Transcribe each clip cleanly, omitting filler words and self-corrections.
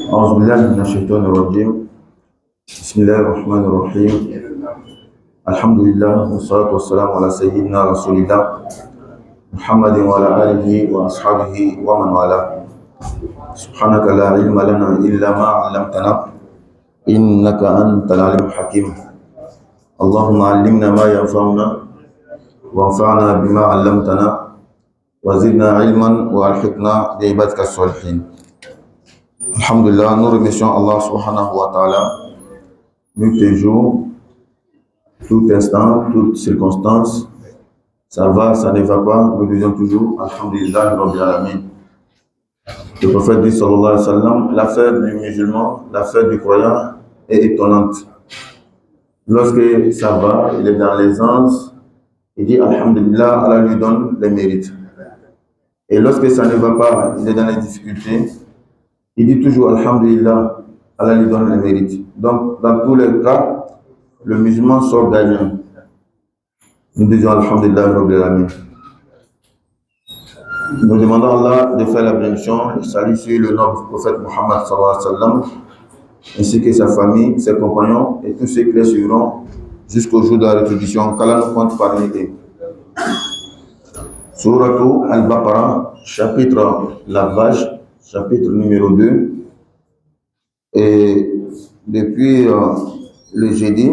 أعوذ بالله من الشيطان الرجيم. بسم الله الرحمن الرحيم. الحمد لله والصلاة والسلام على سيدنا رسول الله محمد وعلى آله وأصحابه ومن والاه. سبحانك لا علم لنا إلا ما علمتنا إنك أنت العليم الحكيم. اللهم علمنا ما ينفعنا وانفعنا بما علمتنا وزدنا علما وألحقنا بعبادك الصالحين. Alhamdulillah, nous remercions Allah subhanahu wa ta'ala, nous toujours, tout instant, toute circonstance, ça va, ça ne va pas, nous disons toujours Alhamdulillah, Rabbil Alamin. Le prophète dit sallallahu alayhi wa sallam, l'affaire du musulman, l'affaire du croyant est étonnante. Lorsque ça va, il est dans l'aisance, il dit Alhamdulillah, Allah lui donne les mérites. Et lorsque ça ne va pas, il est dans les difficultés, il dit toujours Alhamdulillah, Allah lui donne les mérites. Donc, dans tous les cas, le musulman sort gagnant. Nous disons Alhamdulillah, Rabbil Alamin. Nous demandons à Allah de faire la bénédiction, le salut sur le noble prophète Muhammad sallallahu alayhi wa sallam, ainsi que sa famille, ses compagnons et tous ceux qui les suivront jusqu'au jour de la rétribution, qu'Allah nous compte parmi eux. Suratu Al-Baqarah, chapitre La Vache, chapitre numéro 2. Et depuis le jeudi,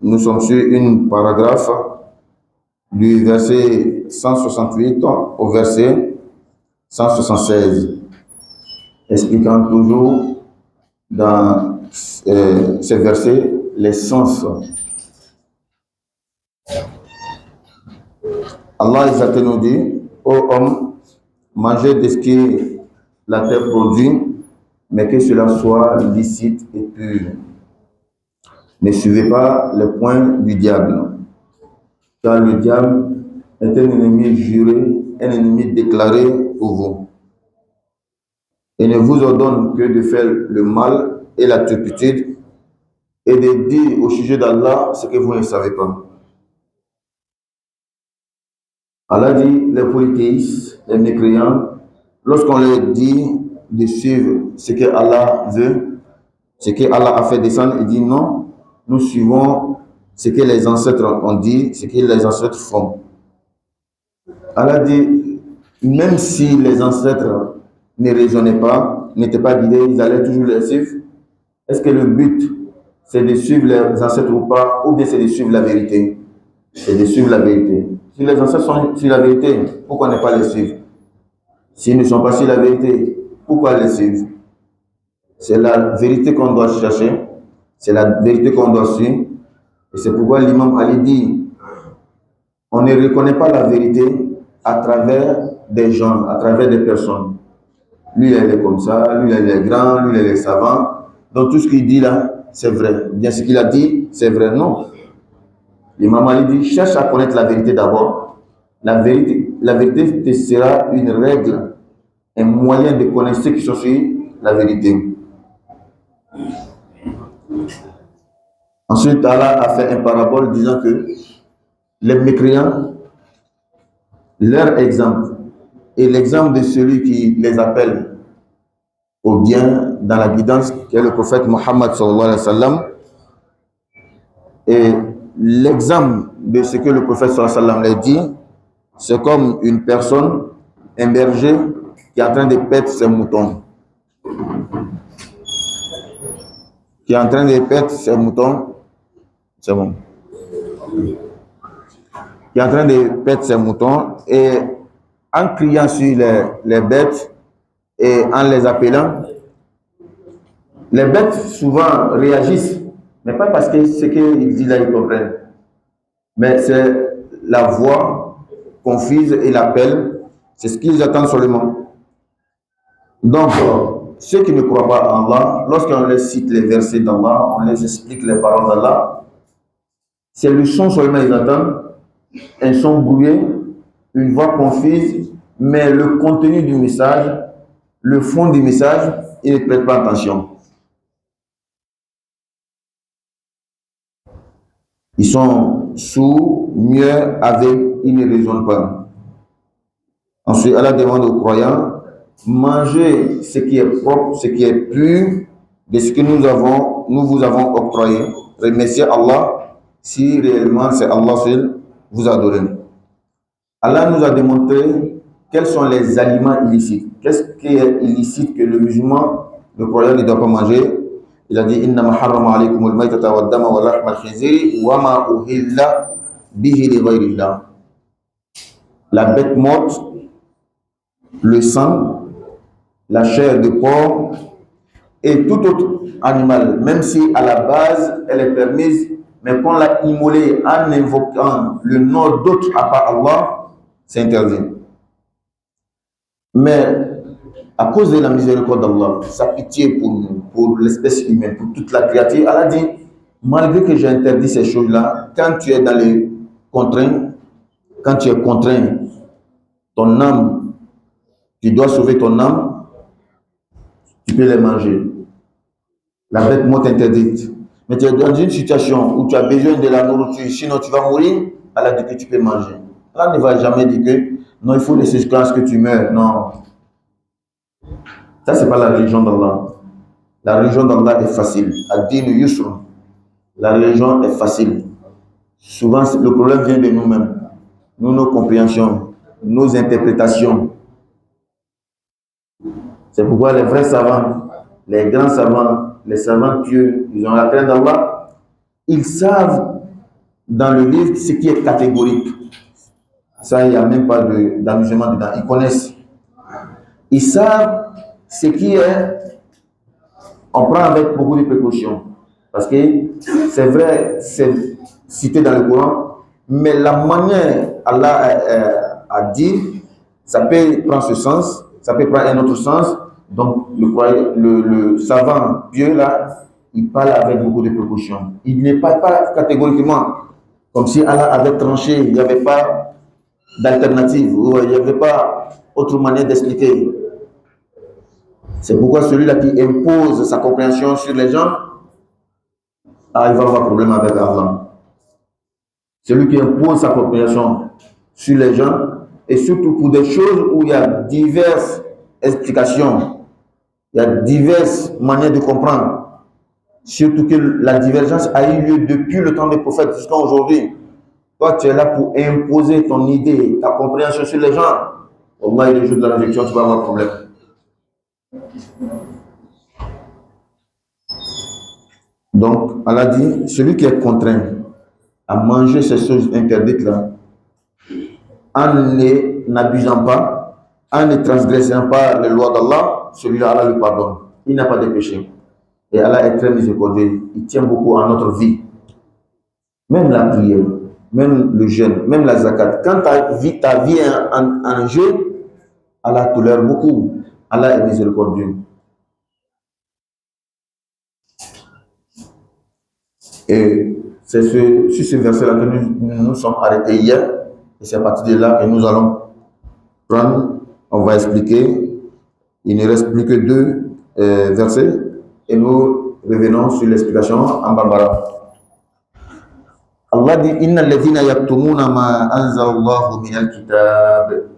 nous sommes sur une paragraphe du verset 168 au verset 176, expliquant toujours dans ces versets les sens. Allah nous dit, ô homme, mangez de ce que la terre produit, mais que cela soit licite et pur. Ne suivez pas les points du diable, car le diable est un ennemi juré, un ennemi déclaré pour vous. Et ne vous ordonne que de faire le mal et la turpitude et de dire au sujet d'Allah ce que vous ne savez pas. Allah dit, les polythéistes, les mécréants, lorsqu'on leur dit de suivre ce que Allah veut, ce que Allah a fait descendre, il dit non, nous suivons ce que les ancêtres ont dit, ce que les ancêtres font. Allah dit, même si les ancêtres ne raisonnaient pas, n'étaient pas guidés, ils allaient toujours les suivre. Est-ce que le but, c'est de suivre les ancêtres ou pas, ou bien c'est de suivre la vérité? C'est de suivre la vérité. Si les ancêtres sont sur la vérité, pourquoi ne pas les suivre? S'ils ne sont pas sur la vérité, pourquoi les suivre? C'est la vérité qu'on doit chercher, c'est la vérité qu'on doit suivre. Et c'est pourquoi l'imam Ali dit, on ne reconnaît pas la vérité à travers des gens, à travers des personnes. Lui, il est comme ça, lui, il est grand, lui, il est savant. Donc tout ce qu'il dit là, c'est vrai. Bien ce qu'il a dit, c'est vrai. Non. L'imam Ali dit, cherche à connaître la vérité d'abord. La vérité te sera une règle, un moyen de connaître ceux qui sont sur la vérité. Ensuite, Allah a fait un parabole disant que les mécréants, leur exemple et l'exemple de celui qui les appelle au bien dans la guidance, qui est le prophète Muhammad sallallahu alayhi wa sallam, et l'exemple de ce que le prophète sallallahu alayhi wa sallam leur dit, c'est comme une personne, un berger qui est en train de paître ses moutons. Qui est en train de paître ses moutons. C'est bon. Qui est en train de paître ses moutons et en criant sur les bêtes et en les appelant, les bêtes souvent réagissent, mais pas parce que ce qu'il dit là, ils comprennent. Mais c'est la voix confuse et l'appel, c'est ce qu'ils attendent seulement. Donc, ceux qui ne croient pas en Allah, lorsqu'on les cite les versets d'Allah, on les explique les paroles d'Allah, c'est le son seulement ils attendent, un son brouillé, une voix confuse, mais le contenu du message, le fond du message, ils ne prêtent pas attention. Ils sont sourds, muets, aveugles, ils ne raisonnent pas. Ensuite, Allah demande aux croyants manger ce qui est propre, ce qui est pur, de ce que nous vous avons octroyé. Remerciez Allah si réellement c'est Allah seul vous adorez. Allah nous a démontré quels sont les aliments illicites. Qu'est-ce qui est illicite que le musulman, le croyant, ne doit pas manger? Il a dit Innama harrama alaykum al-maytata wa ad-dama wa lahma al-khinziri wa ma uhilla bihi li ghayrillah. La bête morte, le sang, la chair de porc et tout autre animal, même si à la base elle est permise, mais qu'on l'a immolée en invoquant le nom d'autre à part Allah, c'est interdit. Mais à cause de la miséricorde d'Allah, sa pitié pour nous, pour l'espèce humaine, pour toute la créature, Allah dit, malgré que j'ai interdit ces choses-là, quand tu es dans les contraintes, quand tu es contraint, ton âme, tu dois sauver ton âme, tu peux les manger. La bête morte interdite. Mais tu es dans une situation où tu as besoin de la nourriture, sinon tu vas mourir, Allah dit que tu peux manger. Allah ne va jamais dire que non, il faut laisser jusqu'à ce que tu meurs. Non. Ça, ce n'est pas la religion d'Allah. La religion d'Allah est facile. Ad-din yusr. La religion est facile. Souvent, le problème vient de nous-mêmes. Nous, nos compréhensions, nos interprétations. C'est pourquoi les vrais savants, les grands savants, les savants pieux, ils ont la crainte d'Allah. Ils savent dans le livre ce qui est catégorique. Ça, il n'y a même pas d'amusement dedans. Ils connaissent. Ils savent ce qui est, on prend avec beaucoup de précautions. Parce que c'est vrai, c'est cité dans le Coran, mais la manière Allah a dit, ça peut prendre ce sens, ça peut prendre un autre sens. Donc le savant pieux là, il parle avec beaucoup de précautions. Il ne parle pas catégoriquement, comme si Allah avait tranché, il n'y avait pas d'alternative, il n'y avait pas autre manière d'expliquer. C'est pourquoi celui-là qui impose sa compréhension sur les gens, il va avoir problème avec Allah. Celui qui impose sa compréhension sur les gens, et surtout pour des choses où il y a diverses explications, il y a diverses manières de comprendre, surtout que la divergence a eu lieu depuis le temps des prophètes jusqu'à aujourd'hui. Toi, tu es là pour imposer ton idée, ta compréhension sur les gens. Au moins, le jour de la réflexion, tu vas avoir problème. Donc, Allah dit, celui qui est contraint à manger ces choses interdites-là, en n'abusant pas, en ne transgressant pas les lois d'Allah, celui-là, Allah le pardonne. Il n'a pas de péché. Et Allah est très miséricordieux. Il tient beaucoup à notre vie. Même la prière, même le jeûne, même la zakat. Quand ta vie est en jeu, Allah tolère beaucoup. Allah est miséricordieux. Et c'est sur ce verset-là que nous sommes arrêtés hier. Et c'est à partir de là que nous allons prendre, on va expliquer. Il ne reste plus que deux versets. Et nous revenons sur l'explication en Bambara. Allah dit Inna alladhina yaktumuna ma anzalallahu min al-kitab.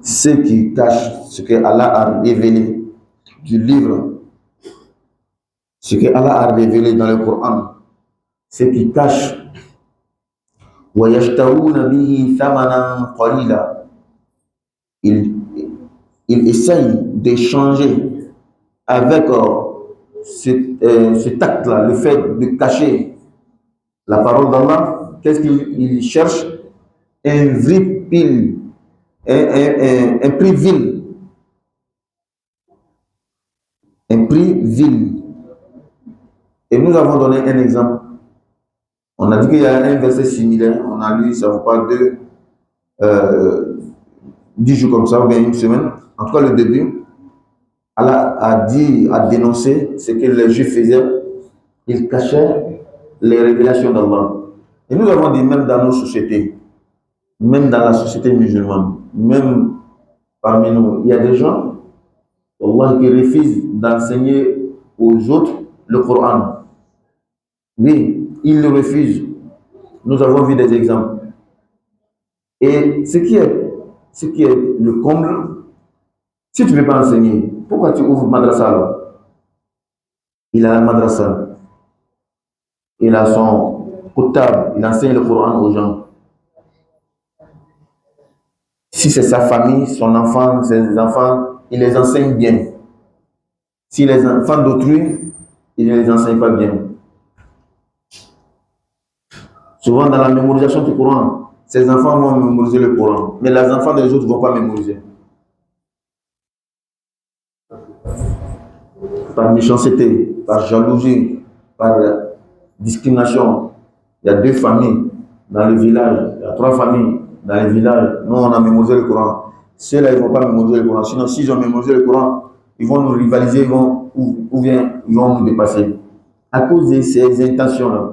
Ceux qui cachent ce que Allah a révélé du livre, ce que Allah a révélé dans le Coran, ceux qui cachent wa yashtaruna bihi thamanan qalila. Il essaye d'échanger avec cet acte-là, le fait de cacher la parole d'Allah. Qu'est-ce qu'il cherche? Un vrai pile, un prix vil. Un prix vil. Et nous avons donné un exemple. On a dit qu'il y a un verset similaire. On a lu, ça vous parle de 10 jours comme ça, ou bien une semaine. En tout cas, le début, Allah a dénoncé ce que les Juifs faisaient. Ils cachaient les révélations d'Allah. Et nous avons dit, même dans nos sociétés, même dans la société musulmane, même parmi nous, il y a des gens, Allah, qui refusent d'enseigner aux autres le Coran. Oui, ils le refusent. Nous avons vu des exemples. Et ce qui est le comble, Si tu ne veux pas enseigner, pourquoi tu ouvres madrasa alors? Il a la madrasa, il a son kutab, il enseigne le Coran aux gens. Si c'est sa famille, son enfant, ses enfants, il les enseigne bien. Si les enfants d'autrui, il ne les enseigne pas bien. Souvent dans la mémorisation du Coran, ces enfants vont mémoriser le Coran, mais les enfants des autres ne vont pas mémoriser. Par méchanceté, par jalousie, par discrimination. Il y a 2 familles dans le village, il y a 3 familles dans le village. Nous, on a mémorisé le Coran. Ceux-là, ils ne vont pas mémoriser le Coran. Sinon, s'ils ont mémorisé le Coran, ils vont nous rivaliser, ou bien ils vont nous dépasser. À cause de ces intentions-là,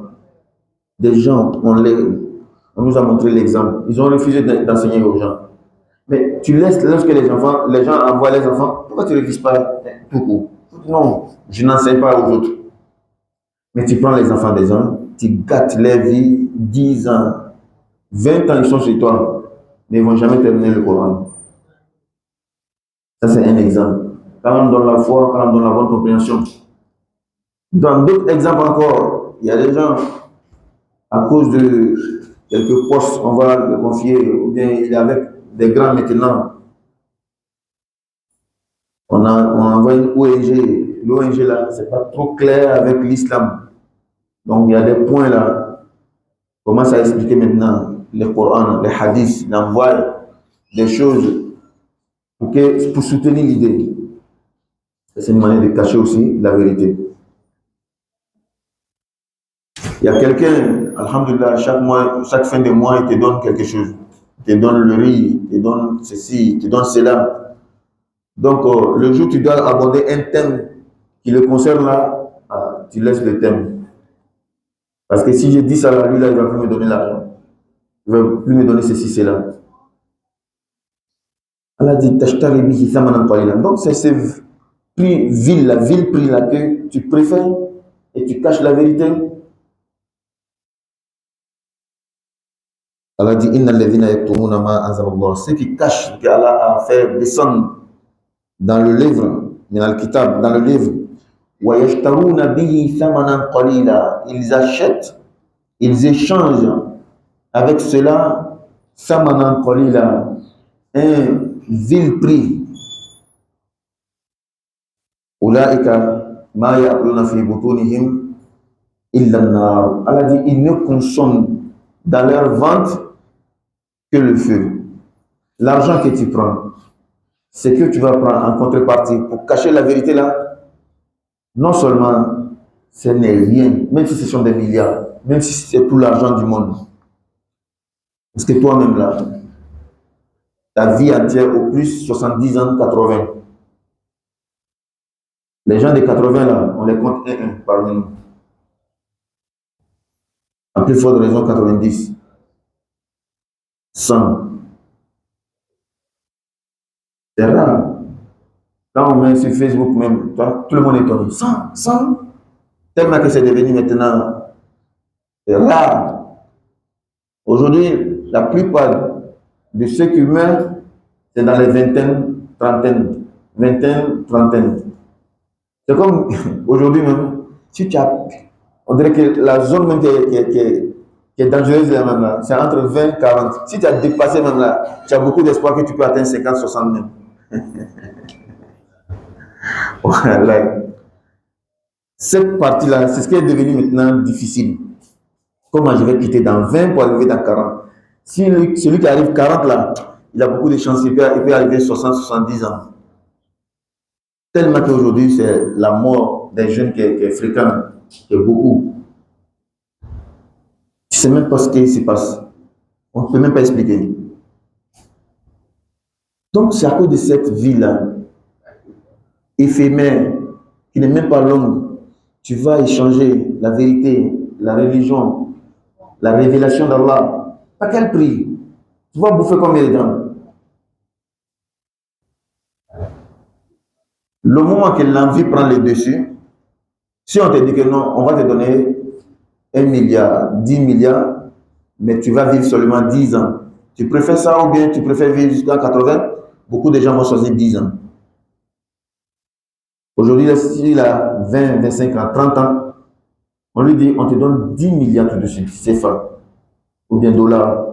des gens, on nous a montré l'exemple. Ils ont refusé d'enseigner aux gens. Mais tu laisses, lorsque les gens envoient les enfants, pourquoi tu ne refuses pas tout court? Non, je n'enseigne pas aux autres. Mais tu prends les enfants des gens, tu gâtes leur vie, 10 ans, 20 ans, ils sont chez toi, mais ils ne vont jamais terminer le Coran. Ça, c'est un exemple. Quand on donne la foi, quand on donne la bonne compréhension. Dans d'autres exemples encore, il y a des gens, à cause de quelques postes, on va le confier, ou bien il est avec des grands maintenant. On envoie une ONG. L'ONG là, c'est pas trop clair avec l'islam. Donc il y a des points là. Commence à expliquer maintenant le Coran, les hadiths, il envoie des choses pour soutenir l'idée. C'est une manière de cacher aussi la vérité. Il y a quelqu'un, alhamdulillah, chaque mois, chaque fin de mois, il te donne quelque chose. Il te donne le riz, il te donne ceci, il te donne cela. Donc, le jour où tu dois aborder un thème qui le concerne là, tu laisses le thème. Parce que si je dis ça à lui, là, il ne va plus me donner l'argent. Il ne va plus me donner ceci, cela. Allah dit, Tashtari bihi thamanan qalila. Donc, c'est ce prix vil, la ville prix là que tu préfères et tu caches la vérité. Allah dit, Inna alladhina yaktumuna ma anzalallah. Ceux qui cachent ce qu'Allah a fait descendre dans le livre, dans le kitab, dans le livre. Wa yashtaruna bihi thamanan qalila. Ils achètent, ils échangent avec cela thamanan qalila, un vil prix. Ulaika ma ya'kuluna fi butunihim illa an-nar. Allah dit, ils ne consomment dans leur ventre que le feu. L'argent que tu prends, c'est que tu vas prendre en contrepartie pour cacher la vérité là. Non seulement ce n'est rien, même si ce sont des milliards, même si c'est tout l'argent du monde. Parce que toi-même là, ta vie entière au plus 70 ans, 80. Les gens de 80 là, on les compte un parmi nous. En plus forte raison 90, 100. C'est rare. Quand on met sur Facebook même, tout le monde est étonné. 100. Tellement que c'est devenu maintenant rare. Aujourd'hui, la plupart de ceux qui meurent, c'est dans les vingtaines, trentaines. Vingtaine, trentaine. C'est comme aujourd'hui même, si tu as, on dirait que la zone même qui est dangereuse là, c'est entre 20 et 40. Si tu as dépassé même là, tu as beaucoup d'espoir que tu peux atteindre 50, 60 même. Voilà. Cette partie-là, c'est ce qui est devenu maintenant difficile. Comment je vais quitter dans 20 pour arriver dans 40? Si celui qui arrive 40 là, il a beaucoup de chances, il peut arriver 60, 70 ans. Tellement qu'aujourd'hui, c'est la mort des jeunes qui est fréquente, qui est beaucoup. Tu ne sais même pas ce qui se passe. On ne peut même pas expliquer. Donc, c'est à cause de cette vie-là, éphémère, qui n'est même pas longue. Tu vas échanger la vérité, la religion, la révélation d'Allah. À quel prix? Tu vas bouffer combien de temps? Le moment que l'envie prend le dessus, si on te dit que non, on va te donner 1 milliard, 10 milliards, mais tu vas vivre seulement 10 ans. Tu préfères ça ou bien tu préfères vivre jusqu'à 80? Beaucoup de gens vont choisir 10 ans. Aujourd'hui, s'il a 20, 25 ans, 30 ans, on lui dit, on te donne 10 milliards tout de suite, CFA, ou bien dollars.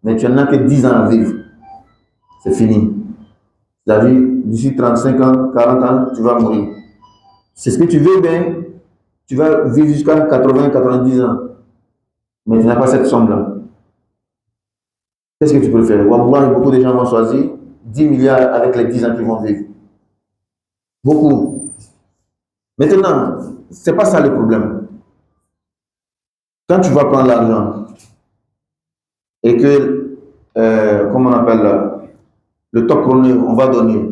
Mais tu n'en as que 10 ans à vivre. C'est fini. La vie, d'ici 35 ans, 40 ans, tu vas mourir. C'est ce que tu veux bien, tu vas vivre jusqu'à 80, 90 ans. Mais tu n'as pas cette somme-là. Qu'est-ce que tu peux faire? Wallah, beaucoup de gens vont choisir 10 milliards avec les 10 ans qu'ils vont vivre. Beaucoup. Maintenant, ce n'est pas ça le problème. Quand tu vas prendre l'argent et que, comment on appelle là, le top chrono, on va donner.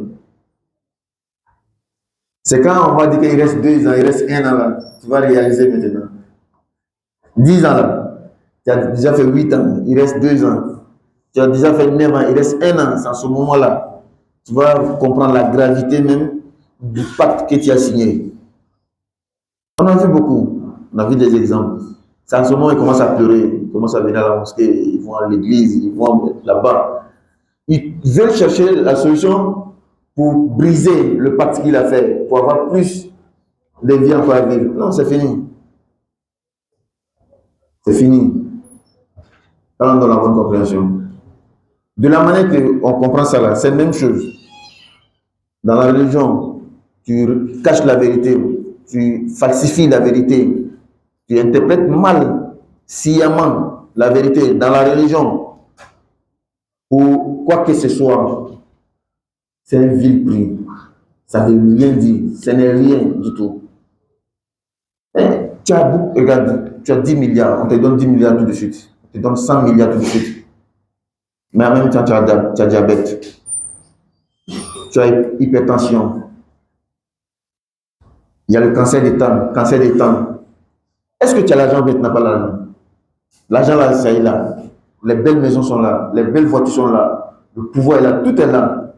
C'est quand on va dire qu'il reste 2 ans, il reste 1 an là, tu vas réaliser maintenant. 10 ans là, tu as déjà fait 8 ans, il reste 2 ans. Tu as déjà fait 9 ans, il reste 1 an. C'est en ce moment-là, tu vas comprendre la gravité même du pacte que tu as signé. On a vu beaucoup, on a vu des exemples. C'est en ce moment, ils commencent à pleurer, ils commencent à venir à la mosquée, ils vont à l'église, ils vont là-bas. Ils veulent chercher la solution pour briser le pacte qu'il a fait, pour avoir plus de vie encore à vivre. Non, c'est fini. C'est fini. Parlons dans la bonne compréhension. De la manière qu'on comprend ça là, c'est la même chose. Dans la religion, tu caches la vérité, tu falsifies la vérité, tu interprètes mal, sciemment, la vérité dans la religion, ou quoi que ce soit, c'est un vil prix. Ça ne veut rien dire, ce n'est rien du tout. Et regarde, tu as 10 milliards, on te donne 10 milliards tout de suite, on te donne 100 milliards tout de suite. Mais en même temps, tu as diabète, tu as hypertension, il y a le cancer des temps, cancer des temps. Est-ce que tu as l'argent ou tu n'as pas l'argent? L'argent là, ça y est là. Les belles maisons sont là, les belles voitures sont là, le pouvoir est là, tout est là.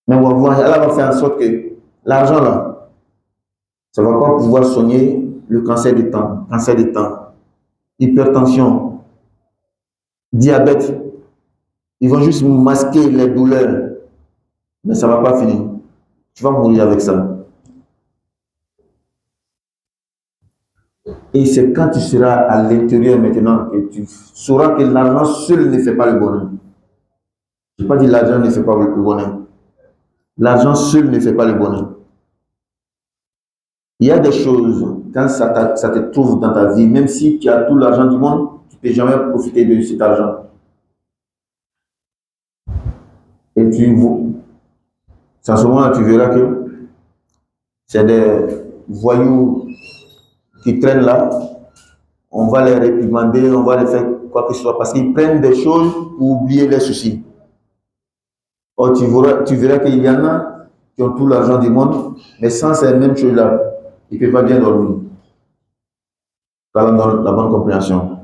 Mais on va voir, Allah va faire en sorte que l'argent là, ça ne va pas pouvoir soigner le cancer des temps, hypertension, diabète. Ils vont juste masquer les douleurs, mais ça ne va pas finir. Tu vas mourir avec ça. Et c'est quand tu seras à l'intérieur maintenant que tu sauras que l'argent seul ne fait pas le bonheur. Je n'ai pas dit l'argent ne fait pas le bonheur. L'argent seul ne fait pas le bonheur. Il y a des choses, quand ça te trouve dans ta vie, même si tu as tout l'argent du monde, tu ne peux jamais profiter de cet argent. Et c'est en ce moment-là tu verras que c'est des voyous qui traînent là. On va les réprimander, on va les faire quoi que ce soit, parce qu'ils prennent des choses pour oublier les soucis. Or, tu verras qu'il y en a qui ont tout l'argent du monde, mais sans ces mêmes choses-là, ils ne peuvent pas bien dormir. Parlons dans la bonne compréhension.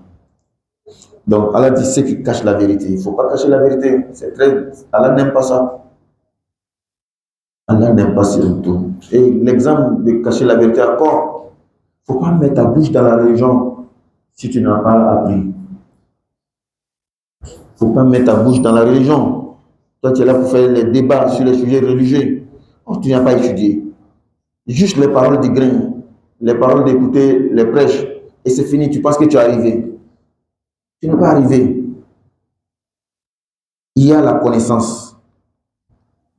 Donc, Allah dit ceux qui cachent la vérité. Il ne faut pas cacher la vérité. Allah n'aime pas ça. Allah n'aime pas ça du tout. Et l'exemple de cacher la vérité encore, il ne faut pas mettre ta bouche dans la religion si tu n'as pas appris. Il ne faut pas mettre ta bouche dans la religion. Toi, tu es là pour faire les débats sur les sujets religieux. Oh, tu n'as pas étudié. Juste les paroles du grain, les paroles d'écouter les prêches, et c'est fini, tu penses que tu es arrivé. Tu n'es pas arrivé. Il y a la connaissance,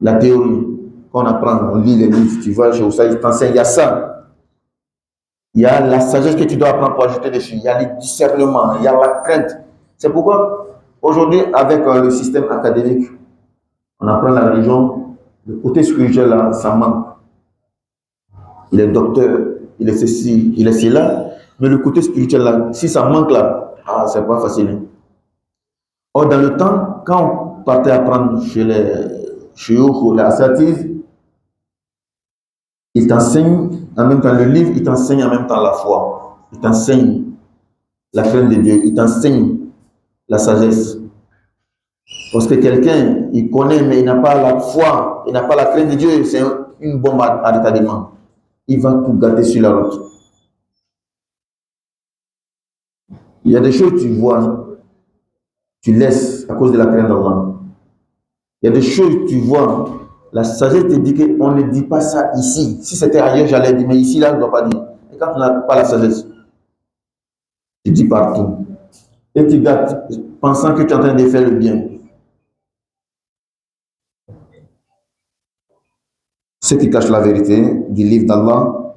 la théorie, qu'on apprend, on lit les livres, tu vois, chez Oussa, il t'enseigne, il y a ça. Il y a la sagesse que tu dois apprendre pour ajouter dessus, il y a le discernement, il y a la crainte. C'est pourquoi, aujourd'hui, avec le système académique, on apprend la religion, le côté spirituel, là, ça manque. Il est docteur, il est ceci, il est cela, mais le côté spirituel là, si ça manque là, c'est pas facile. Or, dans le temps, quand on partait apprendre chez les chouyouk ou les assatis, ils t'enseignent en même temps le livre, ils t'enseignent en même temps la foi, ils t'enseignent la crainte de Dieu, ils t'enseignent la sagesse. Parce que quelqu'un, il connaît, mais il n'a pas la foi, il n'a pas la crainte de Dieu, c'est une bombe à retardement. Il va tout gâter sur la route. Il y a des choses que tu vois, tu laisses à cause de la crainte d'Allah. Il y a des choses que tu vois, La sagesse te dit qu'on ne dit pas ça ici. Si c'était ailleurs, j'allais dire, mais ici, là, on ne doit pas dire. Et quand tu n'as pas la sagesse, tu dis partout. Et tu gardes, pensant que tu es en train de faire le bien. Ceux qui cachent la vérité du livre d'Allah,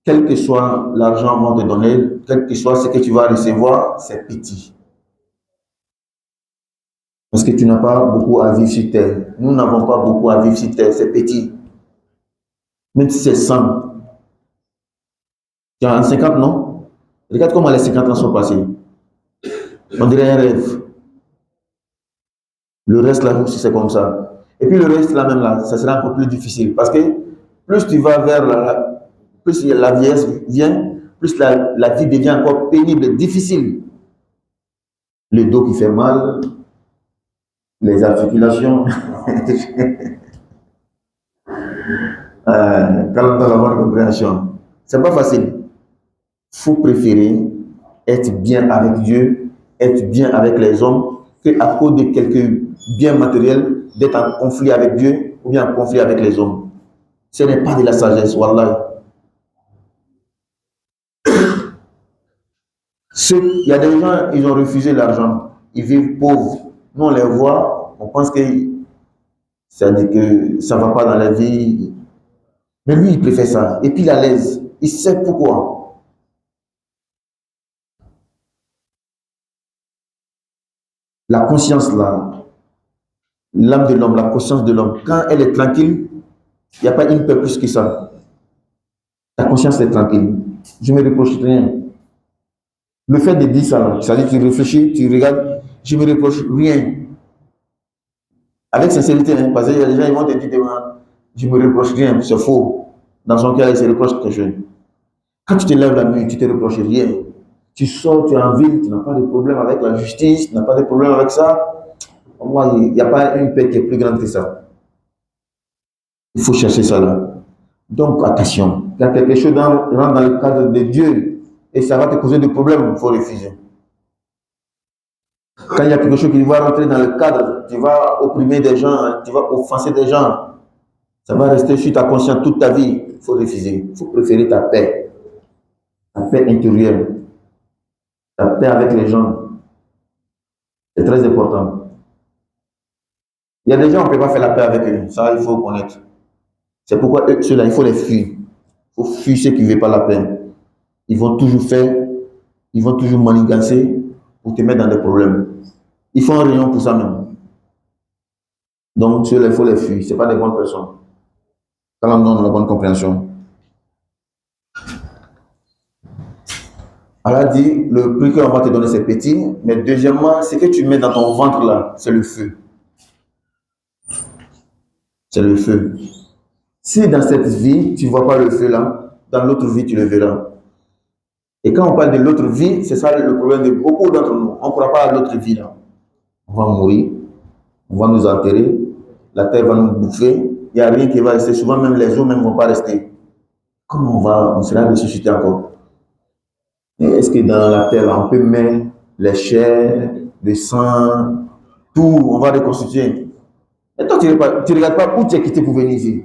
quel que soit l'argent qu'on te donner, quel que soit ce que tu vas recevoir, c'est petit. Parce que tu n'as pas beaucoup à vivre sur terre. Nous n'avons pas beaucoup à vivre sur terre, c'est petit. Même si c'est 100. Tu as 50, non? Regarde comment les 50 ans sont passés. On dirait un rêve. Le reste là aussi, c'est comme ça. Et puis le reste là même là, ça sera encore plus difficile. Parce que plus tu vas vers plus la vieillesse vient, plus la vie devient encore pénible, difficile. Le dos qui fait mal, les articulations. Quand dans la bonne compréhension. C'est pas facile. Il faut préférer être bien avec Dieu, être bien avec les hommes, qu'à cause de quelques biens matériels, d'être en conflit avec Dieu ou bien en conflit avec les hommes. Ce n'est pas de la sagesse, wallah. Il y a des gens, ils ont refusé l'argent. Ils vivent pauvres. Nous, on les voit, on pense que ça dit que ça ne va pas dans la vie. Mais lui, il préfère ça. Et puis, il est à l'aise. Il sait pourquoi. La conscience, là, l'âme de l'homme, la conscience de l'homme, quand elle est tranquille, il n'y a pas une peur plus que ça. Ta conscience est tranquille. Je ne me reproche rien. Le fait de dire ça, c'est-à-dire que tu réfléchis, tu regardes, je ne me reproche rien. Avec sincérité, hein, parce qu'il y a des gens qui vont te dire, je ne me reproche rien, c'est faux. Dans son cœur, il se reproche quelque chose. Quand tu te lèves la nuit, tu ne te reproches rien. Tu sors, tu es en ville, tu n'as pas de problème avec la justice, tu n'as pas de problème avec ça. Moi, il n'y a pas une paix qui est plus grande que ça. Il faut chercher ça là. Donc, attention. Quand quelque chose rentre dans le cadre de Dieu et ça va te causer des problèmes, il faut refuser. Quand il y a quelque chose qui va rentrer dans le cadre, tu vas opprimer des gens, tu vas offenser des gens, ça va rester sur ta conscience toute ta vie. Il faut refuser. Il faut préférer ta paix intérieure, ta paix avec les gens. C'est très important. Il y a des gens, on ne peut pas faire la paix avec eux. Ça, il faut connaître. C'est pourquoi ceux-là, il faut les fuir. Il faut fuir ceux qui ne veulent pas la paix. Ils vont toujours faire, ils vont toujours manigancer pour te mettre dans des problèmes. Ils font un rayon pour ça même. Donc, ceux-là, il faut les fuir. Ce n'est pas des bonnes personnes. Quand on donne la bonne compréhension. Allah dit, le prix qu'on va te donner, c'est petit. Mais deuxièmement, ce que tu mets dans ton ventre là, c'est le feu. C'est le feu. Si dans cette vie, tu ne vois pas le feu là, dans l'autre vie, tu le verras. Et quand on parle de l'autre vie, c'est ça le problème de beaucoup d'entre nous. On ne croit pas à l'autre vie là. On va mourir, on va nous enterrer, la terre va nous bouffer, il n'y a rien qui va rester. Souvent même les eaux même ne vont pas rester. Comment on sera ressuscité encore? Est-ce que dans la terre là, on peut mettre les chairs, le sang, tout, on va reconstituer? Et toi, tu ne regardes pas où tu es quitté pour venir ici.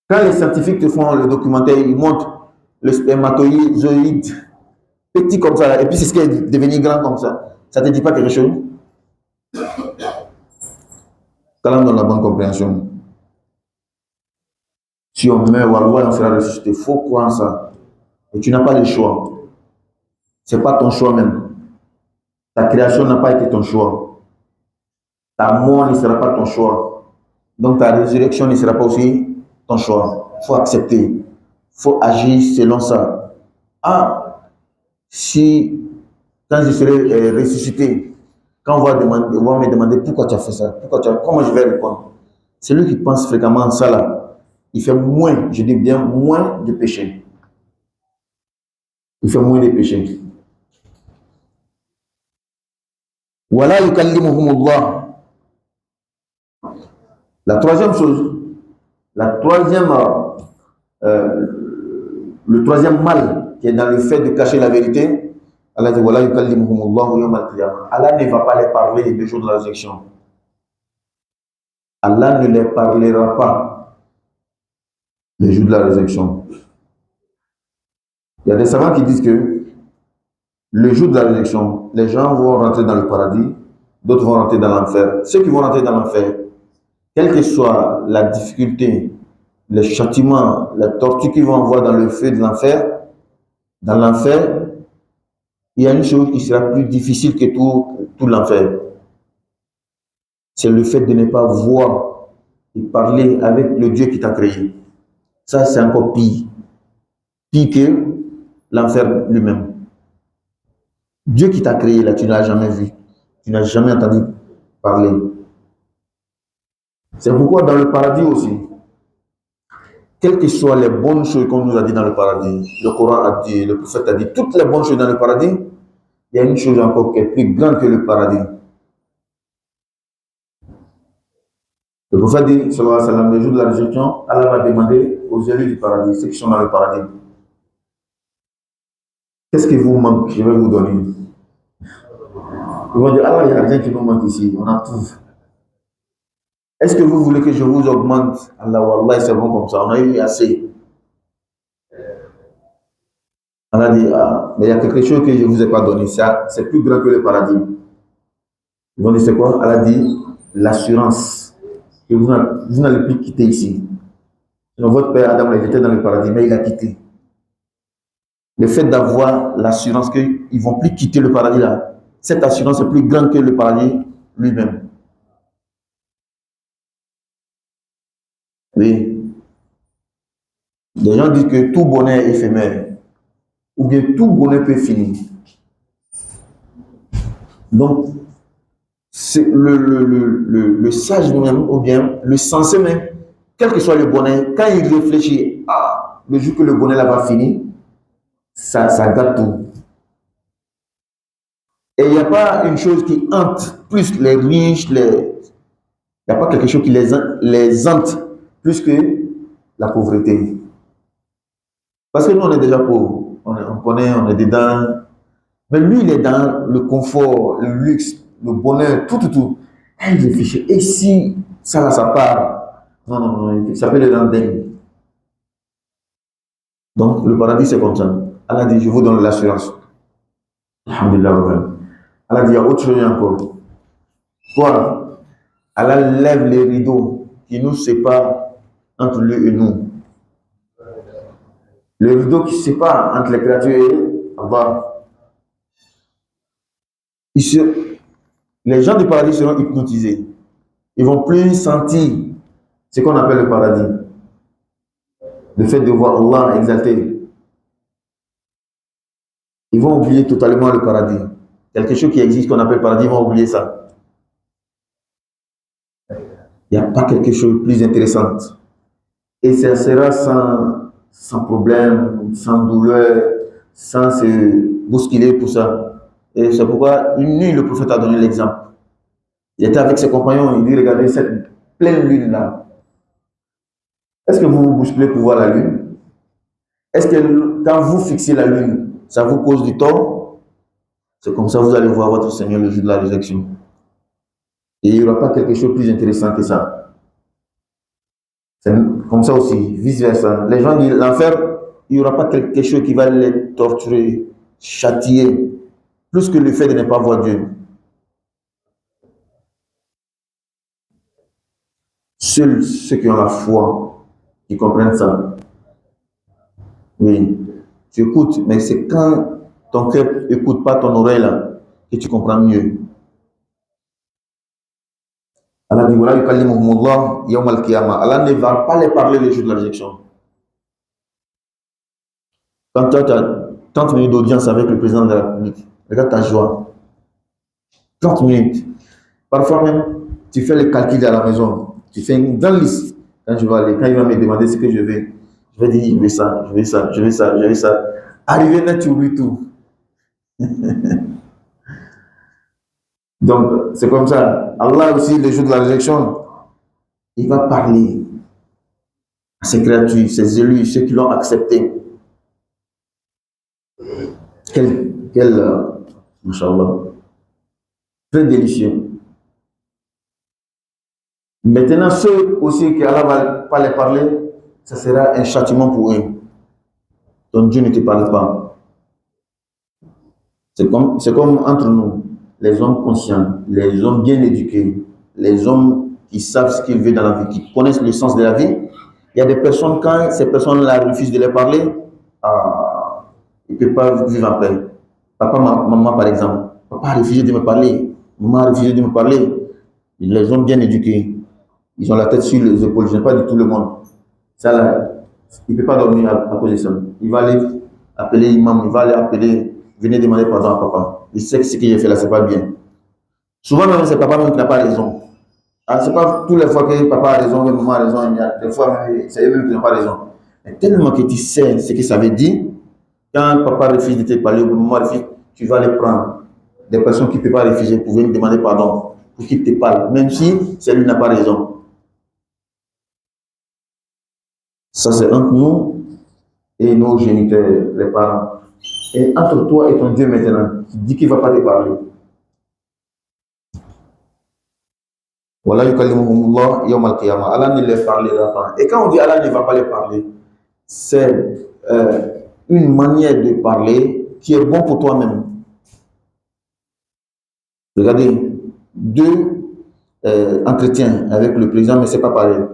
Quand les scientifiques te font le documentaire, ils montrent le spermatozoïde petit comme ça, et puis c'est ce qui est devenu grand comme ça. Ça ne te dit pas quelque chose? Quand on donne la bonne compréhension. Si on meurt, Wallah, on sera ressuscité. Il faut croire en ça. Et tu n'as pas le choix. Ce n'est pas ton choix même. Ta création n'a pas été ton choix. Ta mort ne sera pas ton choix. Donc ta résurrection ne sera pas aussi ton choix. Il faut accepter. Il faut agir selon ça. Ah, si quand je serai ressuscité, quand on va me demander pourquoi tu as fait ça, comment je vais répondre? Celui qui pense fréquemment à ça là, il fait moins, je dis bien moins de péché. Il fait moins de péché. Voilà yukallimuhumullah. La troisième chose, le troisième mal qui est dans le fait de cacher la vérité, Allah dit voilà yukallimuhumullah yawm al-qiyamah. Allah ne va pas les parler le jour de la résurrection. Allah ne les parlera pas le jour de la résurrection. Il y a des savants qui disent que le jour de la résurrection, les gens vont rentrer dans le paradis, d'autres vont rentrer dans l'enfer. Ceux qui vont rentrer dans l'enfer, quelle que soit la difficulté, le châtiment, la torture qu'ils vont avoir dans le feu de l'enfer, dans l'enfer, il y a une chose qui sera plus difficile que tout l'enfer. C'est le fait de ne pas voir et parler avec le Dieu qui t'a créé. Ça, c'est encore pire. Pire que l'enfer lui-même. Dieu qui t'a créé, là, tu ne l'as jamais vu. Tu n'as jamais entendu parler. C'est pourquoi dans le paradis aussi, quelles que soient les bonnes choses qu'on nous a dit dans le paradis, le Coran a dit, le prophète a dit, toutes les bonnes choses dans le paradis, il y a une chose encore qui est plus grande que le paradis. Le prophète dit, sallallahu alayhi wa sallam, le jour de la résurrection, Allah va demander aux élus du paradis, ceux qui sont dans le paradis, qu'est-ce qui vous manque? Je vais vous donner. Ils vont dire, ah, il n'y a rien qui nous manque ici, on a tout. Est-ce que vous voulez que je vous augmente? Allah, wallah, c'est bon comme ça, on a eu assez. On a dit, ah, mais il y a quelque chose que je ne vous ai pas donné, ça, c'est plus grand que le paradis. Ils vont dire, c'est quoi? Allah dit, l'assurance, que vous n'allez plus quitter ici. Donc, votre père Adam, il était dans le paradis, mais il a quitté. Le fait d'avoir l'assurance qu'ils ne vont plus quitter le paradis là, cette assurance est plus grande que le paradis lui-même. Oui. Les gens disent que tout bonheur est éphémère, ou bien tout bonheur peut finir. Donc, c'est le sage même, ou bien le sensé même, quel que soit le bonheur, quand il réfléchit à le jour que le bonheur là va finir, ça gâte tout. Et il n'y a pas une chose qui hante plus les riches, il n'y a pas quelque chose qui les hante plus que la pauvreté. Parce que nous, on est déjà pauvres, on connaît, on est dedans. Mais lui, il est dans le confort, le luxe, le bonheur, tout. Et il réfléchit. Et si ça, là, ça part? Non, non, non, ça peut le rendre dingue. Donc, le paradis, c'est comme ça. Allah dit, je vous donne l'assurance. Alhamdulillah. Allah dit, il y a autre chose encore. Quoi? Allah lève les rideaux qui nous séparent entre lui et nous. Le rideau qui sépare entre les créatures et Allah. Les gens du paradis seront hypnotisés. Ils vont plus sentir ce qu'on appelle le paradis. Le fait de voir Allah exalté. Ils vont oublier totalement le paradis. Quelque chose qui existe qu'on appelle paradis, ils vont oublier ça. Il n'y a pas quelque chose de plus intéressant. Et ça sera sans problème, sans douleur, sans se bousculer pour ça. Et c'est pourquoi une nuit, le prophète a donné l'exemple. Il était avec ses compagnons, il dit, regardez cette pleine lune-là. Est-ce que vous vous bousculez pour voir la lune? Est-ce que quand vous fixez la lune, ça vous cause du tort? C'est comme ça que vous allez voir votre Seigneur le jour de la résurrection. Et il n'y aura pas quelque chose de plus intéressant que ça. C'est comme ça aussi, vice-versa. Les gens disent l'enfer, il n'y aura pas quelque chose qui va les torturer, châtier, plus que le fait de ne pas voir Dieu. Seuls ceux qui ont la foi, qui comprennent ça. Oui, tu écoutes, mais c'est quand ton cœur n'écoute pas ton oreille là, que tu comprends mieux. Allah dit, voilà, Allah ne va pas les parler le jour de la résurrection. Quand tu as 30 minutes d'audience avec le président de la République, regarde ta joie. 30 minutes. Parfois même, tu fais les calculs à la maison. Tu fais une grande liste. Quand je vais aller, quand il va me demander ce que je vais dire, je veux ça, je veux ça, je veux ça, je veux ça. Arrivé là, tu oublies tout. Donc, c'est comme ça. Allah aussi, le jour de la résurrection, il va parler à ses créatures, ses élus, ceux qui l'ont accepté. Mashallah, très délicieux. Maintenant, ceux aussi qui Allah va pas les parler, ça sera un châtiment pour eux. Donc Dieu ne te parle pas. C'est comme entre nous, les hommes conscients, les hommes bien éduqués, les hommes qui savent ce qu'ils veulent dans la vie, qui connaissent le sens de la vie. Il y a des personnes, quand ces personnes-là refusent de les parler, ils ne peuvent pas vivre en paix. Papa, maman, par exemple. Papa a refusé de me parler. Maman a refusé de me parler. Les hommes bien éduqués, ils ont la tête sur les épaules. Je n'aime pas du tout le monde. Ça, là, il ne peut pas dormir à cause de ça. Il va aller appeler l'imam, il va aller appeler, venez demander pardon à papa. Il sait que ce qu'il a fait là, c'est pas bien. Souvent, même, c'est papa même qui n'a pas raison. Ah, c'est pas toutes les fois que papa a raison, que maman a raison, il y a des fois, c'est eux-mêmes qui n'ont pas raison. Mais tellement que tu sais ce que ça veut dire, quand papa refuse de te parler, ou maman refuse, tu vas les prendre. Des personnes qui ne peuvent pas refuser pour venir demander pardon, pour qu'ils te parlent, même si c'est lui qui n'a pas raison. Ça, c'est entre nous et nos géniteurs, les parents. Et entre toi et ton Dieu maintenant, qui dit qu'il ne va pas te parler. Voilà, Allah ne les parlera pas. Et quand on dit Allah ne va pas les parler, c'est une manière de parler qui est bon pour toi-même. Regardez, deux entretiens avec le président, mais ce n'est pas pareil.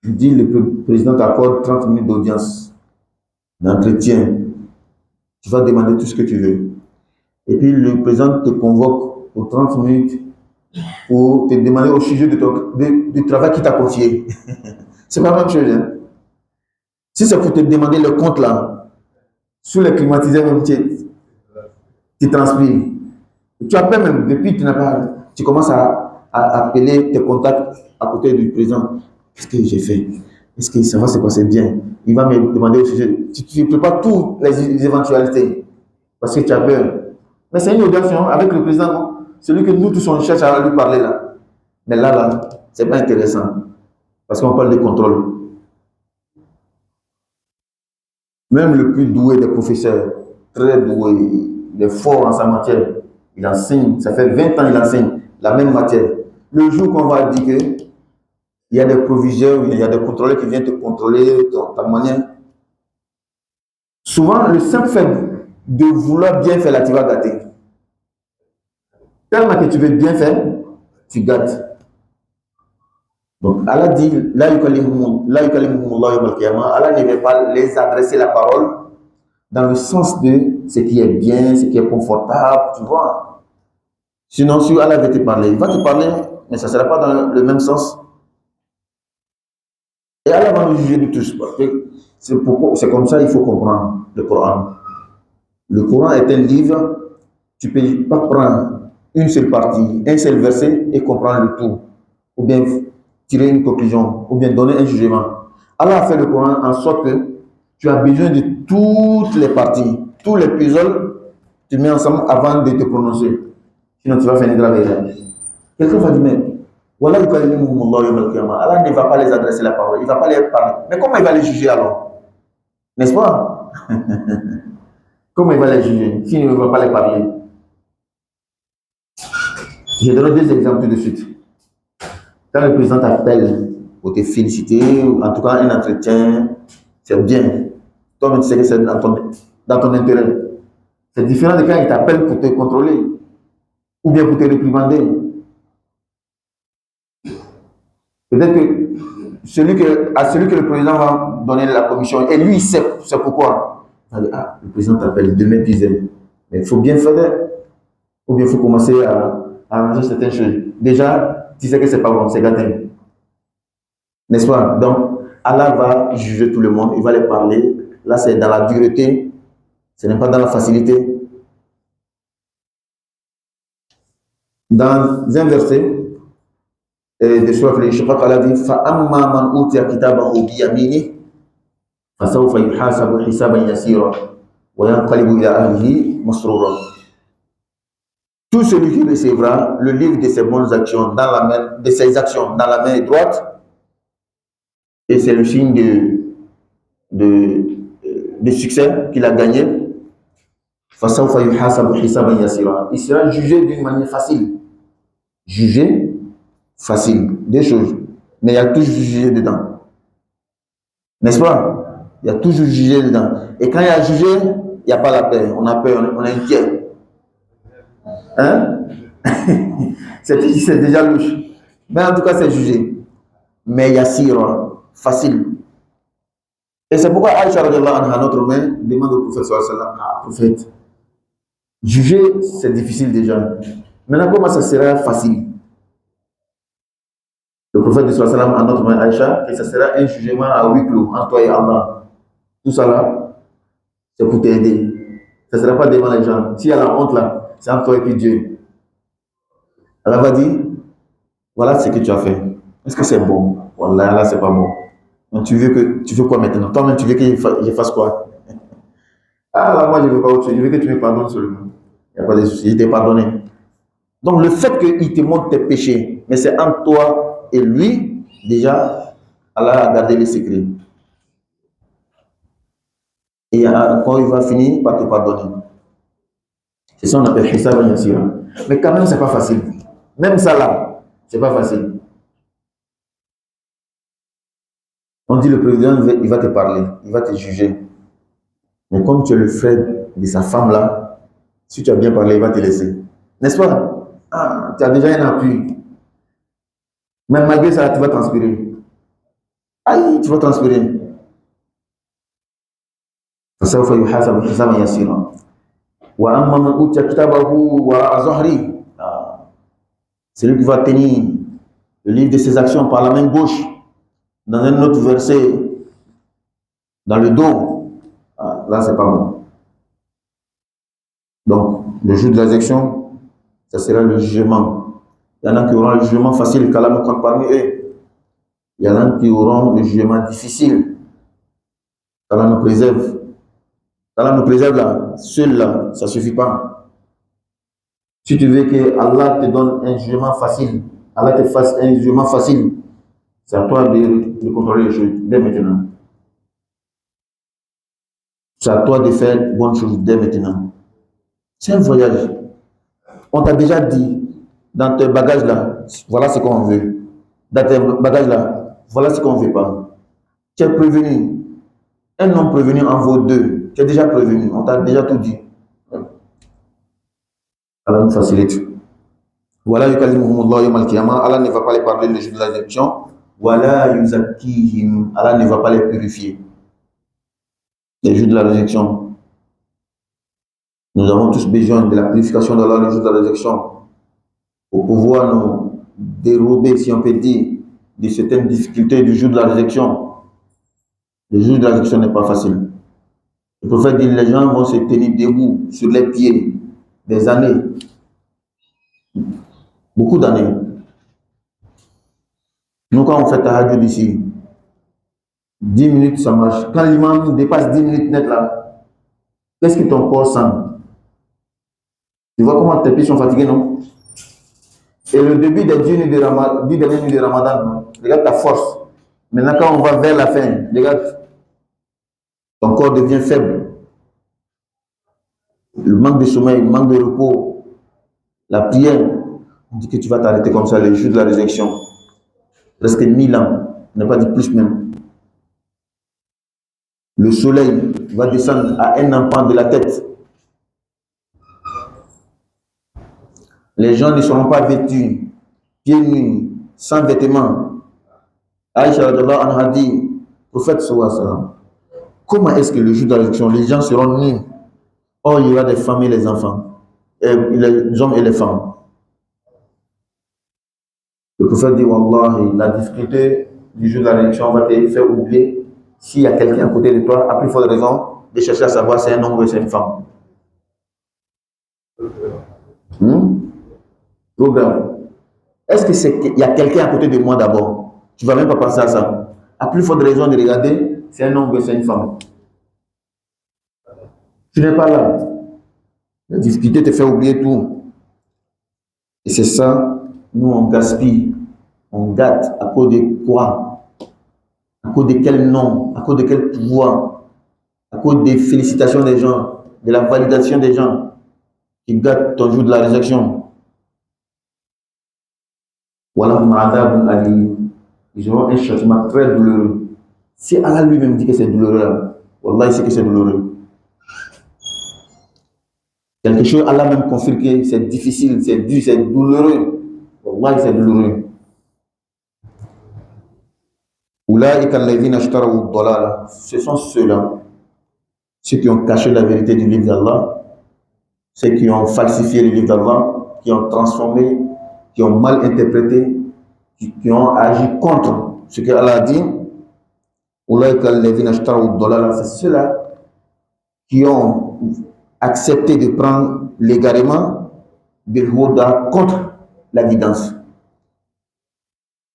Il dit le président t'accorde 30 minutes d'audience d'entretien. Tu vas demander tout ce que tu veux. Et puis le président te convoque pour 30 minutes pour te demander au sujet du travail qu'il t'a confié. C'est pas la même chose. Hein? Si c'est pour te demander le compte là, sous les climatiseurs, même, tu transpires. Tu appelles même, depuis tu n'as pas, tu commences à appeler tes contacts à côté du président. Qu'est-ce que j'ai fait? Est-ce que ça va se passer bien? Il va me demander au sujet. Tu ne prépares toutes les éventualités parce que tu as peur. Mais c'est une audience avec le président, non? Celui que nous tous on cherche à lui parler là. Mais là, c'est pas intéressant parce qu'on parle de contrôle. Même le plus doué des professeurs, très doué, il est fort en sa matière, il enseigne, ça fait 20 ans qu'il enseigne la même matière. Le jour qu'on va dire qu'il y a des proviseurs, il y a des contrôleurs qui viennent te contrôler ta manière, souvent le simple fait de vouloir bien faire là, tu vas gâter. Tellement que tu veux bien faire, tu gâtes. Donc Allah dit, Allah ne va pas les adresser la parole dans le sens de ce qui est bien, ce qui est confortable, tu vois. Sinon, si Allah veut te parler, il va te parler, mais ça ne sera pas dans le même sens. Et Allah va nous juger de tous. C'est comme ça qu'il faut comprendre le Coran. Le Coran est un livre, tu ne peux pas prendre une seule partie, un seul verset et comprendre le tout. Ou bien tirer une conclusion, ou bien donner un jugement. Allah a fait le Coran en sorte que tu as besoin de toutes les parties, tous les puzzles, tu mets ensemble avant de te prononcer. Sinon, tu vas faire une grave erreur. Quelqu'un va dire, mais voilà, Allah ne va pas les adresser la parole, il ne va pas les parler. Mais comment il va les juger alors? N'est-ce pas? Comment il va les juger s'il ne va pas les parler? Je donne deux exemples tout de suite. Quand le président t'appelle pour te féliciter, ou en tout cas un entretien, c'est bien. Toi-même, tu sais que c'est dans ton intérêt. C'est différent de quand il t'appelle pour te contrôler ou bien pour te réprimander. Peut-être que celui que le président va donner la commission, et lui, il sait c'est pourquoi. Il va dire, ah, le président t'appelle demain 10h. Mais il faut bien faire, ou bien il faut commencer à arranger certaines choses. Déjà, tu sais que c'est pas bon, c'est gâté. N'est-ce pas? Donc, Allah va juger tout le monde, il va les parler. Là, c'est dans la dureté, ce n'est pas dans la facilité. Dans un verset de Sourate Al-Inshiqaq, Allah dit فَأَمَّا مَنْ أُوتِيَ كِتَابَهُ بِيَمِينِهِ فَسَوْفَ يُحَاسَبُ حِسَابًا يَسِيرًا وَيَنْقَلِبُ إِلَى أَهْلِهِ مَسْرُورًا. Tout celui qui recevra le livre de ses bonnes actions dans la main, de ses actions dans la main droite, et c'est le signe de succès qu'il a gagné, فَسَوْفَ يُحَاسَبُ حِسَابًا يَسِيرًا. Il sera jugé d'une manière facile. Jugé facile, des choses. Mais il y a toujours jugé dedans. N'est-ce pas? Il y a toujours jugé dedans. Et quand il y a jugé, il n'y a pas la paix. On a peur, on est inquiet. Hein? C'est déjà louche. Mais en tout cas, c'est jugé. Mais il y a sira, facile. Et c'est pourquoi Aïcha, notre mère, demande au prophète, prophète, juger, c'est difficile déjà. Maintenant, comment ça sera facile? Le prophète de sallam à notre mère Aïcha, que ça sera un jugement à huis clos entre toi et Allah. Tout ça là, c'est pour t'aider. Ça ne sera pas devant les gens. S'il y a la honte là, c'est entre toi et puis Dieu. Allah va dire, voilà ce que tu as fait. Est-ce que c'est bon? Voilà, là, c'est pas bon. Donc, tu veux quoi maintenant? Toi-même, tu veux que je fasse quoi? Ah là, moi, je ne veux pas autre chose. Je veux que tu me pardonnes seulement. Il n'y a pas de souci, il t'est pardonné. Donc, le fait qu'il te montre tes péchés, mais c'est entre toi et lui, déjà, Allah a gardé les secrets. Et quand il va finir par te pardonner. C'est ça qu'on appelle Hisab al-Yasira. Mais quand même, c'est pas facile. Même ça là, c'est pas facile. On dit le président, il va te parler, il va te juger. Mais comme tu es le frère de sa femme là, si tu as bien parlé, il va te laisser. N'est-ce pas? Ah, tu as déjà un appui. Même malgré ça, tu vas transpirer. Aïe, tu vas transpirer. فسوف يحاسب حسابا يسيرا واما من اوتي كتابه وراء ظهري c'est lui qui va tenir le livre de ses actions par la main gauche dans un autre verset dans le dos. Ah, là c'est pas bon. Donc le jour de la résurrection, ça sera le jugement. Il y en a qui auront le jugement facile, qu'Allah me compte parmi eux. Il y en a qui auront le jugement difficile, qu'Allah nous préserve. Allah nous préserve là, seul là, ça ne suffit pas. Si tu veux que Allah te donne un jugement facile, Allah te fasse un jugement facile, c'est à toi de contrôler les choses dès maintenant. C'est à toi de faire bonnes choses dès maintenant. C'est un voyage. On t'a déjà dit, dans tes bagages là, voilà ce qu'on veut. Dans tes bagages là, voilà ce qu'on ne veut pas. Tu es prévenu. Un homme prévenu en vaut deux. Tu es déjà prévenu. On t'a déjà tout dit. Allah nous facilite. Voilà, Allah ne va pas les parler le jour de la résurrection. Voilà, Allah ne va pas les purifier. Le jour de la résurrection. Nous avons tous besoin de la purification d'Allah le jour de la résurrection pour pouvoir nous dérober, si on peut dire, de certaines difficultés du jour de la résurrection. Le jour de la résurrection n'est pas facile. Le prophète dit les gens vont se tenir debout sur les pieds des années. Beaucoup d'années. Nous, quand on fait tahajjud ici, 10 minutes, ça marche. Quand l'imam dépasse 10 minutes net là, qu'est-ce que ton corps sent? Tu vois comment tes pieds sont fatigués, non? Et le début des 10 dernières nuits de Ramadan, regarde ta force. Maintenant, quand on va vers la fin, regarde, ton corps devient faible. Le manque de sommeil, le manque de repos, la prière, on dit que tu vas t'arrêter comme ça le jour de la résurrection. Presque 1000 ans, on n'a pas dit plus même. Le soleil va descendre à un empan de la tête. Les gens ne seront pas vêtus, pieds nus, sans vêtements. Aïcha anha dit, prophète sallallahu, comment est-ce que le jour de la résurrection, les gens seront nus? Or, il y aura des femmes et les enfants, et les hommes et les femmes. Le prophète dit, Wallah, la difficulté du jour de la résurrection va te faire oublier s'il y a quelqu'un à côté de toi, à plus forte raison de chercher à savoir si c'est un homme ou c'est une femme. Trop grave. Est-ce qu'il y a quelqu'un à côté de moi d'abord? Tu ne vas même pas penser à ça. À plus forte raison de regarder, c'est un homme ou c'est une femme. Tu n'es pas là. La difficulté te fait oublier tout. Et c'est ça, nous on gaspille, on gâte à cause de quoi? À cause de quel nom? À cause de quel pouvoir? À cause des félicitations des gens, de la validation des gens qui gâtent ton jour de la résurrection. Ils auront un châtiment très douloureux. Si Allah lui-même dit que c'est douloureux, là, Wallah, c'est que c'est douloureux. Quelque chose, Allah même confirme que c'est difficile, c'est dur, c'est douloureux. Wallah, c'est douloureux. Ce sont ceux-là, ceux qui ont caché la vérité du livre d'Allah, ceux qui ont falsifié le livre d'Allah, qui ont transformé, qui ont mal interprété, qui ont agi contre ce que Allah a dit. C'est ceux-là qui ont accepté de prendre l'égarement contre la guidance.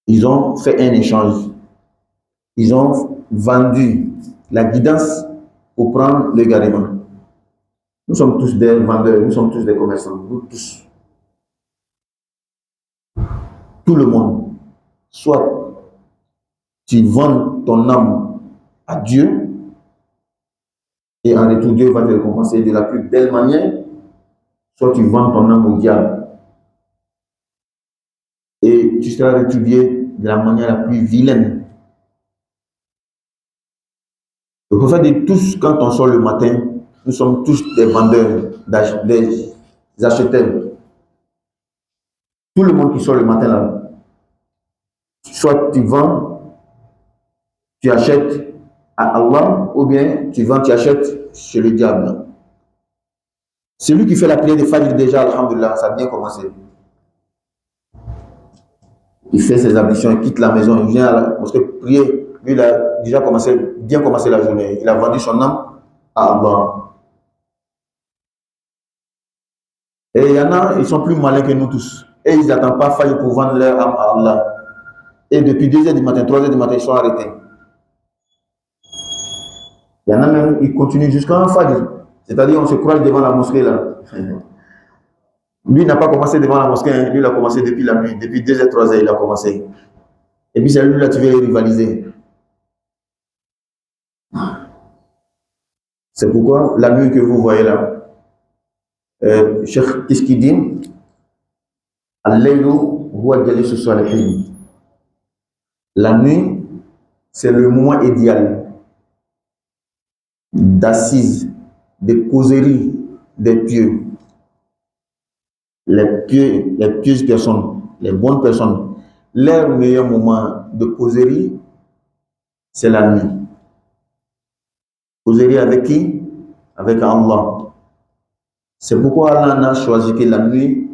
Ils ont fait un échange. Ils ont vendu la guidance pour prendre l'égarement. Nous sommes tous des vendeurs, nous sommes tous des commerçants, nous tous. Tout le monde. Soit tu vends ton âme à Dieu et en retour Dieu va te récompenser de la plus belle manière, soit tu vends ton âme au diable et tu seras rétribué de la manière la plus vilaine. Le prophète dit tous, quand on sort le matin, nous sommes tous des vendeurs, des acheteurs. Tout le monde qui sort le matin là, soit tu vends, tu achètes à Allah, ou bien tu vends, tu achètes chez le diable. Celui qui fait la prière de Fajr déjà, alhamdulillah, ça a bien commencé. Il fait ses ablutions, il quitte la maison, il vient à la mosquée prier. Lui, il a déjà bien commencé la journée. Il a vendu son âme à Allah. Et il y en a, ils sont plus malins que nous tous. Et ils n'attendent pas Fajr pour vendre leur âme à Allah. Et depuis 2 h du matin, 3 h du matin, ils sont arrêtés. Il y en a même, ils continuent jusqu'à un Fajr. C'est-à-dire, on se croise devant la mosquée là. Lui n'a pas commencé devant la mosquée, hein. Lui il a commencé depuis la nuit, depuis 2 h, 3 h, il a commencé. Et puis c'est lui là, tu veux rivaliser. C'est pourquoi la nuit que vous voyez là, Cheikh, qu'est-ce qu'il dit? La nuit, c'est le moment idéal d'assise, de causerie des pieux. Les pieuses personnes, les bonnes personnes, leur meilleur moment de causerie, c'est la nuit. Causerie avec qui? Avec Allah. C'est pourquoi Allah n'a choisi que la nuit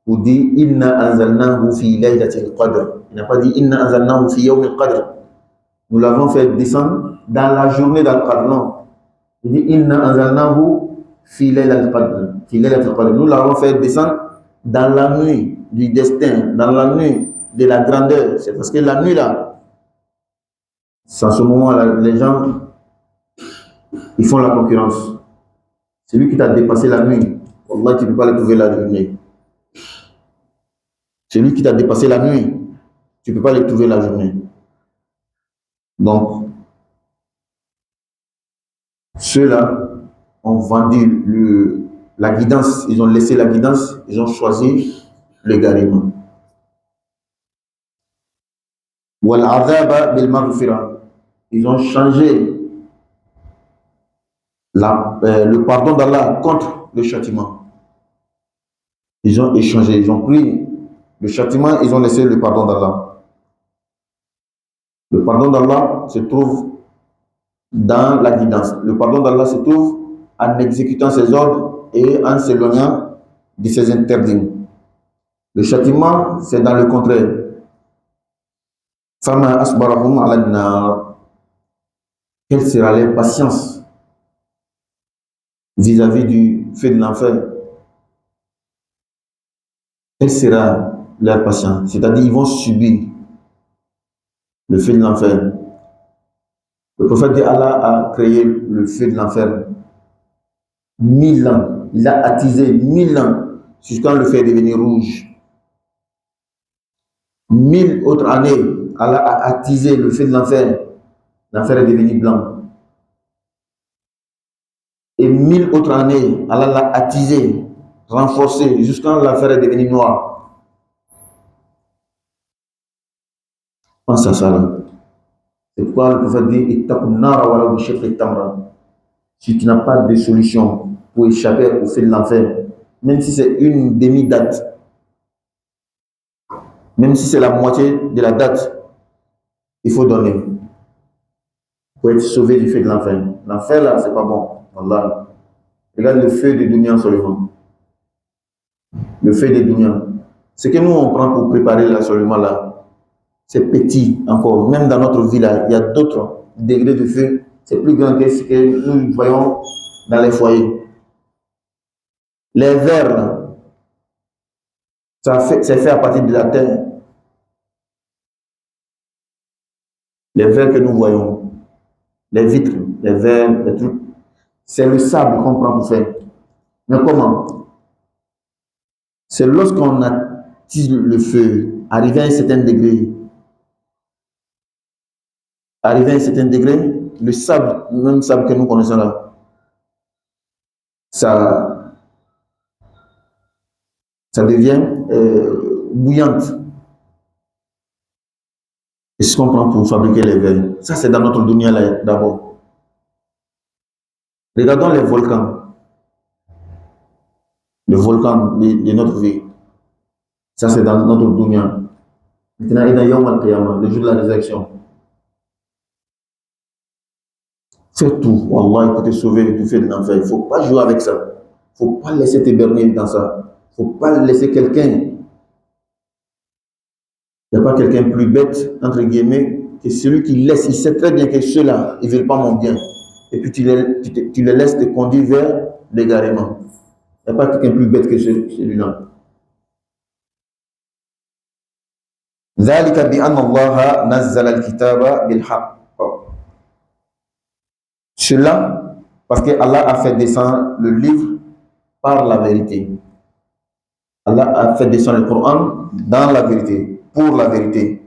pour dire Inna anzalnahu fi laylatil qadr. Il n'a pas dit Inna anzalnahu fi yawmil qadr. Nous l'avons fait descendre dans la journée d'Al-Qadr. Non. Il dit Inna anzalnahu fi laylatil qadr. Nous l'avons fait descendre dans la nuit du destin, dans la nuit de la grandeur. C'est parce que la nuit là, c'est en ce moment-là, les gens, ils font la concurrence. Celui qui t'a dépassé la nuit, Wallah, tu ne peux pas le trouver la journée. Celui qui t'a dépassé la nuit, tu ne peux pas le trouver la journée. Donc, ceux-là ont vendu la guidance, ils ont laissé la guidance, ils ont choisi l'égarement. Ils ont changé le pardon d'Allah contre le châtiment. Ils ont échangé, ils ont pris le châtiment, ils ont laissé le pardon d'Allah. Le pardon d'Allah se trouve dans la guidance. Le pardon d'Allah se trouve en exécutant ses ordres et en s'éloignant de ses interdits. Le châtiment, c'est dans le contraire. Fama asbarahum ala nar. Quelle sera leur patience vis-à-vis du feu de l'enfer? Quelle sera leur patience? C'est-à-dire, ils vont subir le feu de l'enfer. Le prophète d'Allah a créé le feu de l'enfer 1000 ans. Il a attisé 1000 ans jusqu'à le faire devenir rouge. 1000 autres années, Allah a attisé le feu de l'enfer. L'enfer est devenu blanc. Et 1000 autres années, Allah l'a attisé, renforcé, jusqu'à l'enfer est devenu noir. Pense à ça là. C'est pourquoi le prophète dit ittaqun nara walaw bi shiqqi tamra. Si tu n'as pas de solution pour échapper au feu de l'enfer, même si c'est une demi-date, même si c'est la moitié de la date, il faut donner pour être sauvé du feu de l'enfer. L'enfer là, c'est pas bon. Wallah. Regarde le feu de Dunya seulement. Le feu de Dunya. Ce que nous on prend pour préparer l'assolement là, c'est petit encore. Même dans notre vie là, il y a d'autres degrés de feu. C'est plus grand que ce que nous voyons dans les foyers. Les verres là, c'est fait à partir de la terre. Les verres que nous voyons, les vitres, les verres, les trucs, c'est le sable qu'on prend pour faire. Mais comment? C'est lorsqu'on attise le feu, arrivé à un certain degré, le sable, le même sable que nous connaissons là, ça, ça devient bouillante. Et ce qu'on prend pour fabriquer les verres. Ça, c'est dans notre dunya là d'abord. Regardons les volcans. Le volcan de notre vie. Ça, c'est dans notre dunya. Maintenant, il y a Yawm al-Qiyamah, le jour de la résurrection. Fais tout, Wallah, pour te sauver du feu de l'enfer. Il ne faut pas jouer avec ça. Il ne faut pas laisser te berner dans ça. Il ne faut pas laisser quelqu'un. Il n'y a pas quelqu'un plus bête, entre guillemets, que celui qui laisse. Il sait très bien que ceux-là, ils ne veulent pas mon bien. Et puis tu les laisses te conduire vers l'égarement. Il n'y a pas quelqu'un plus bête que celui-là. ذلك بأن الله نزل الكتاب بالحق. Cela, parce que Allah a fait descendre le livre par la vérité. Allah a fait descendre le Coran dans la vérité, pour la vérité.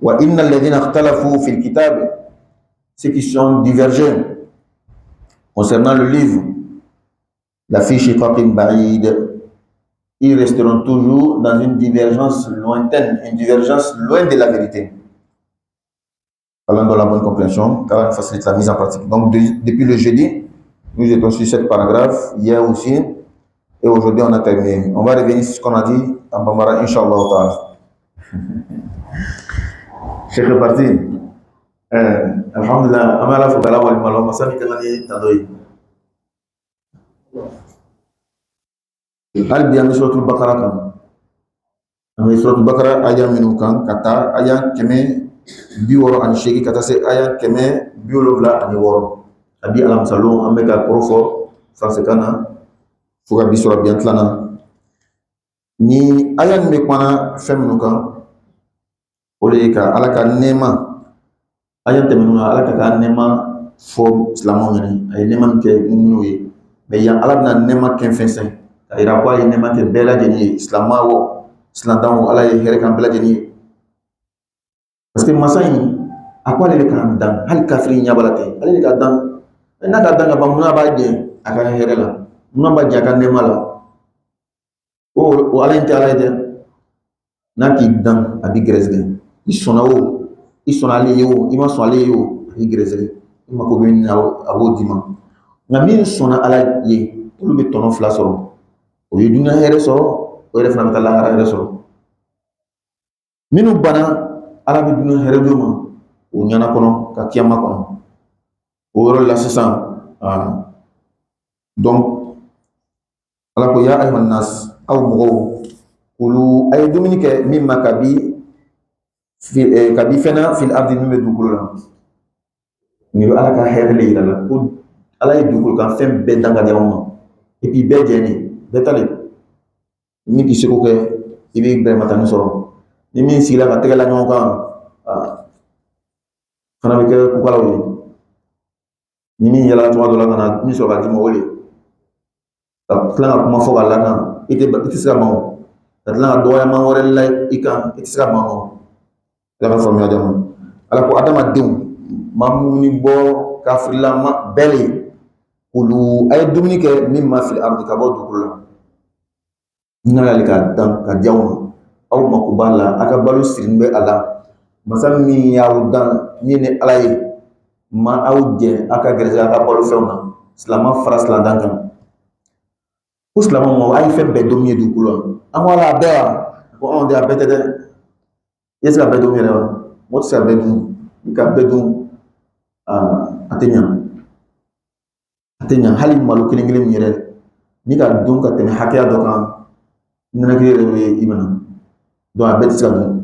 Wa inna alladhina ikhtalafu fil kitab, ceux qui sont divergents concernant le livre, la fiche shiqaqin ba'id, ils resteront toujours dans une divergence lointaine, une divergence loin de la vérité. Allah donne la bonne compréhension, car il facilite la mise en pratique. Donc, depuis le jeudi, nous étions sur cette paragraphe, hier aussi, et aujourd'hui on a terminé. On va revenir sur ce qu'on a dit en Bambara, Inch'Allah ta'ala. Cheikh est parti. Alhamdulillah, Amala Fokala Walimalom, Masami Kanani Tandoy. Al biya mi suratul Baqara kan. Ami suratul Baqara aya minnu kan kata aya keme biworo ani shegi kata se aya keme biolobla ani woro. Abi alam salon ameka korofo fransekana fuga bisura biantlana. Ni aya me kwana femnu kan ole ka alaka nema aya temenu alaka ka nema fo islamon ni ay nema ke mumnu yi me ya alabna nema ken fensen ira kwa ine mate bela jeni islamawo islandawo ala ye here kan bela jeni parce que masai akwa le kan dan hal kafiri nya balate ale ka dan na ka dan ba muna ba je aka here la muna ba je kan ne mala o ala inte ala ide na ki dan abi gresde isonawo isonale yo ima sonale yo abi gresde ima ko bin abo dima ngami sona ala ye olu be tono fla soro o ye dunya here sɔrɔ o yɛrɛ fana bɛ taa lahara here sɔrɔ minnu bana ala bɛ dunya here d'u ma o ɲana kɔnɔ ka kiyama kɔnɔ o yɔrɔ la sisan donc ala ko ya ayyuhan nas aw mɔgɔw kulu a ye dumuni kɛ min ma kabi fɛnna fil ardi min bɛ dugukolo la nin bɛ ala ka hɛrɛ le yira la ko ala ye dugukolo kan fɛn bɛɛ dan ka di anw ma et puis bɛɛ jɛnnen bɛɛ talen min k'i seko kɛ i bɛ bɛrɛmatani sɔrɔ ni min sigila ka tɛgɛ la ɲɔgɔn kan fana bɛ kɛ kukalaw ye ni min yɛlɛla tuma dɔ la ka na min sɔrɔ ka d'i ma o le ka tila ka kuma fɔ ka lakan i tɛ se ka ban o ka tila ka dɔgɔyama wɛrɛ la i kan i tɛ se ka ban o ala ka faamuya dama ala ko adamadenw maa minnu ni bɔ kafrilama bɛɛ le kulu a ye dumuni kɛ min ma fili ardi ka bɔ dugukolo la n'ala le ka dan ka di aw ma aw mako b'a la a ka balo sirilen bɛ a la masa min y'aw dan min ni ala ye ma aw jɛ a ka gɛrɛsɛgɛ a ka balo fɛnw na silama fara siladan kan ko silama ma a ye fɛn bɛɛ dɔn min ye dugukolo la an ko ala a bɛɛ wa ko anw de a bɛɛ tɛ dɛ i ye se ka bɛɛ dɔn yɛrɛ wa mɔgɔ tɛ se ka bɛɛ dun i ka bɛɛ dun a tɛ ɲa a tɛ ɲa hali malo kelen kelen min yɛrɛ ni ka dun ka tɛmɛ hakɛya dɔ kan nɛnɛkili yɛrɛ bɛ i minɛ donc a bɛɛ tɛ se ka dun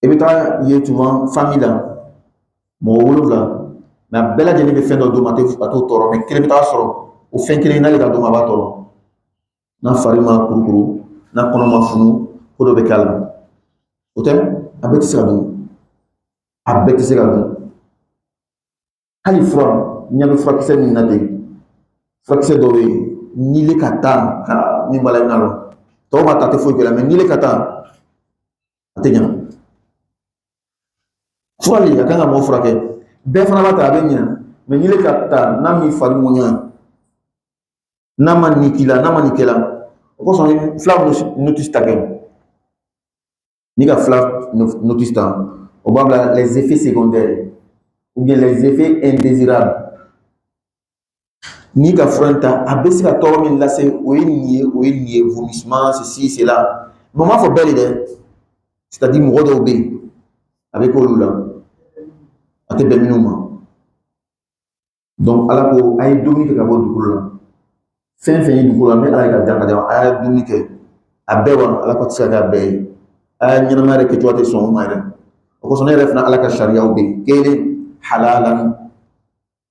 i bɛ taa ye souvent famille la mɔgɔ 7 mais a bɛɛ lajɛlen bɛ fɛn dɔ d'u ma a t'o tɔɔrɔ mais kelen bɛ taa sɔrɔ o fɛn kelen n'ale ka dɔn a b'a tɔɔrɔ n'a fari ma kurukuru n'a kɔnɔ ma funu ko dɔ bɛ k'a la o tɛ a bɛɛ tɛ se ka dun a bɛɛ tɛ se ka dun hali fura ɲɛ bɛ furakisɛ min na ten furakisɛ dɔw bɛ yen nili ka taa ka min b'a la i bɛna lɔ tɔw b'a ta tɛ foyi kɛ la mais nili ka taa a tɛ ɲa furali a kan ka mɔgɔ furakɛ bɛɛ fana b'a ta a bɛ ɲa mais nili ka taa n'a m'i fari ŋuɲa n'a ma nin k'i la n'a ma nin kɛ la o kosɔn fila notice ta kɛ n'i ka fila notice ta o b'a bila les effets secondaires ou bien les effets indésirables n'i ka fura in ta a bɛ se ka tɔɔrɔ min lase o ye nin ye o ye nin ye vomissement ceci cela mais n b'a fɔ bɛɛ de dɛ c'est à dire mɔgɔ dɔw bɛ yen a bɛ k'olu la a tɛ bɛn minnu ma donc ala ko a ye dumuni kɛ ka bɔ dugukolo la fɛn fɛn ye dugukolo la ni ala ye ka jan ka jan a ye dumuni kɛ a bɛɛ wa ala ko tɛ se ka kɛ a bɛɛ ye a ye ɲɛnamaya yɛrɛ kɛcogo tɛ sɔn o ma yɛrɛ o kosɔn ne yɛrɛ fana ala ka sariyaw bɛ yen kelen halalan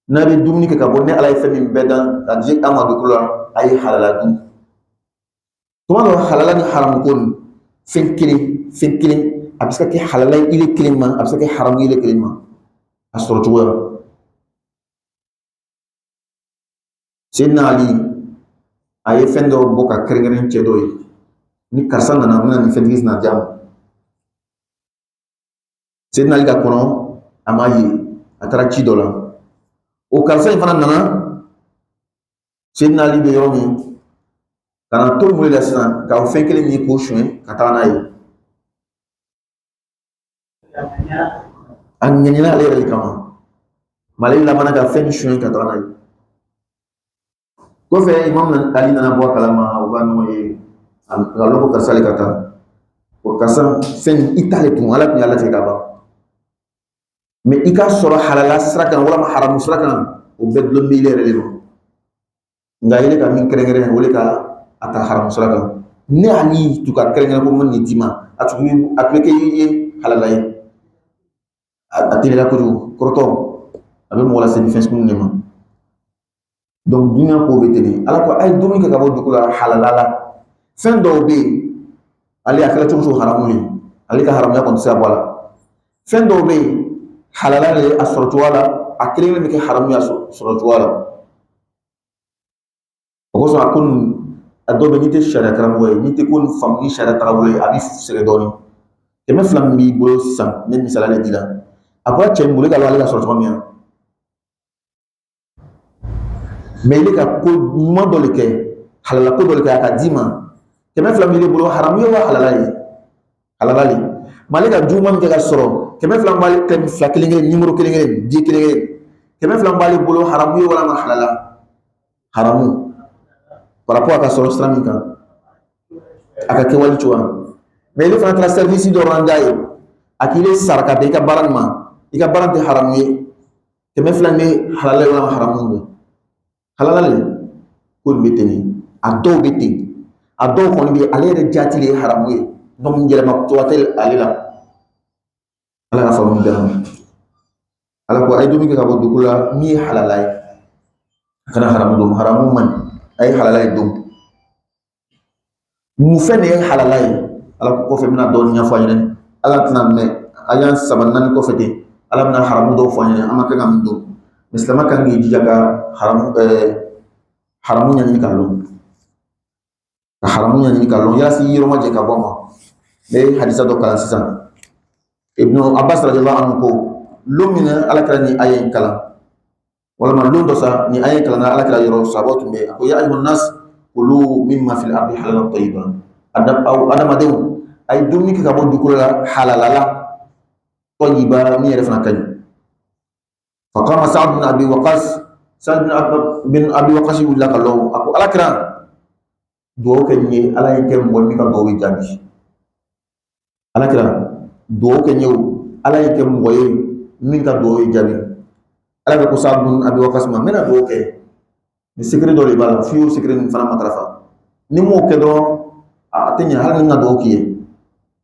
n'a bɛ dumuni kɛ ka bɔ ni ala ye fɛn min bɛɛ dan ka di an ma dugukolo la a ye halala dun tuma dɔ halala ni haramu ko nin fɛn kelen a bɛ se ka kɛ halala ile kelen ma a bɛ se ka kɛ haramu ile kelen ma a sɔrɔ cogoya Seydina Ali a ye fɛn dɔ bɔ ka kɛrɛnkɛrɛn cɛ dɔ ye ni karisa nana n bɛna nin fɛntigi sina diya ma Seydina Ali ka kɔnɔ a m'a ye a taara ci dɔ la o karisa in fana nana Seydina Ali bɛ yɔrɔ min ka na to muli la sisan ka o fɛn kelen min k'o suɲɛ ka taga n'a ye a ŋɛɲɛna ale yɛrɛ de kama mais ale labanna ka fɛn suɲɛ ka taga n'a ye kɔfɛ Imam Ali nana bɔ a kalama o ka ɲɔgɔn ye a ka lɔn ko karisa ale ka taa o karisa fɛn i t'ale tun ala tun y'a latigɛ ka ban mais i ka sɔrɔ halala sira kan walama haramu sira kan o bɛɛ dulon bɛ ile yɛrɛ de ma nka ile ka min kɛrɛnkɛrɛn o le ka a ta haramu sira kan ne Ali tu ka kɛrɛnkɛrɛn ko man nin d'i ma a tun bɛ kɛ i ye halala ye a teliyala kojugu kɔrɔtɔ a bɛ mɔgɔ lase ni fɛn sugu de ma donc dunuya ko bɛ ten ala ko a ye dumuni kɛ ka bɔ dugu la halala la fɛn dɔw bɛ yen ale a kɛra cogo cogo haramu ye ale ka haramuya kɔni tɛ se ka bɔ a la fɛn dɔw bɛ yen halala de a sɔrɔ cogoya la a kelen kelen bɛ kɛ haramuya sɔrɔ cogoya la o kosɔn a ko a dɔw bɛ n'i tɛ sariya karamɔgɔ ye n'i tɛ ko nin faamu ni sariya tagabolo ye a b'i sɛgɛn dɔɔnin 200 min b'i bolo sisan ne misaliya de di la a bɔra cɛ min bolo ka ale ka sɔrɔ cogo min na mais ile ka ko ɲuman dɔ le kɛ halala ko dɔ le kɛ a ka d'i ma 200 min b'i bolo haramu ye wa halala ye halala le mais ale ka juguman min kɛ ka sɔrɔ 200 b'ale thème 2 kelen kelen numéro kelen kelen di kelen kelen 200 b'ale bolo haramu ye walama halala haramu par rapport a ka sɔrɔ sira min kan a ka kɛwale cogoya mais ile fana taara service dɔ randa ye a k'ile sara ka bɛn i ka baara nin ma i ka baara tɛ haramu ye 200 bɛ halala ye walama haramu ye halala le ko nin bɛ ten a dɔw bɛ ten a dɔw kɔni bɛ ale yɛrɛ jaati de ye haramu ye donc yɛlɛma cogoya tɛ ale la ala ka faamu bɛɛ la ala ko a ye dumuni kɛ ka bɔ dugu la min ye halala ye a kana haramu don haramu man a ye halala ye don mun fɛn de ye halala ye ala ko kɔfɛ n bɛna dɔɔnin ɲɛfɔ a ɲɛna ala tɛna mɛn a y'an 3 4 kɔfɛ ten ala bɛna haramu dɔw fɔ a ɲɛna an ma kan ka min don mais silamɛ kan k'i jija ka haramu ɲɛɲini ka lɔn ka haramu ɲɛɲini ka lɔn yasi yɔrɔ ma jɛ ka bɔ ma n bɛ hadisa dɔ kalan sisan Ibnu Abbas radiyallahu anhu ko lon min ala kɛra ni aya in kalan walama lon dɔ sa ni aya in kalan na ala kɛra yɔrɔ sababu tun bɛ a ko ya ayyuhan nas kulu mimma fil ardi halalan tayyiban adamadenw ay dumuni kɛ ka bɔ dugukolo la halalala tɔyiba min yɛrɛ fana ka ɲi. فقام سعد بن ابي وقاص سعد بن ابي وقاص wulila ka lɔ a ko alakira duwawu kɛ n ye ala ye kɛ mɔgɔ min ka duwawu jaabi. alakira duwawu kɛ n ye o ala ye kɛ mɔgɔ ye min ka duwawu jaabi. alakira ko Sa'd bin Abi Waqqas ma n bɛna duwawu kɛ ni secret dɔ de b'a la f'i y'o secret nin fana matarafa ni m'o kɛ dɔrɔn a tɛ ɲɛ hali ni n ka duwawu k'i ye,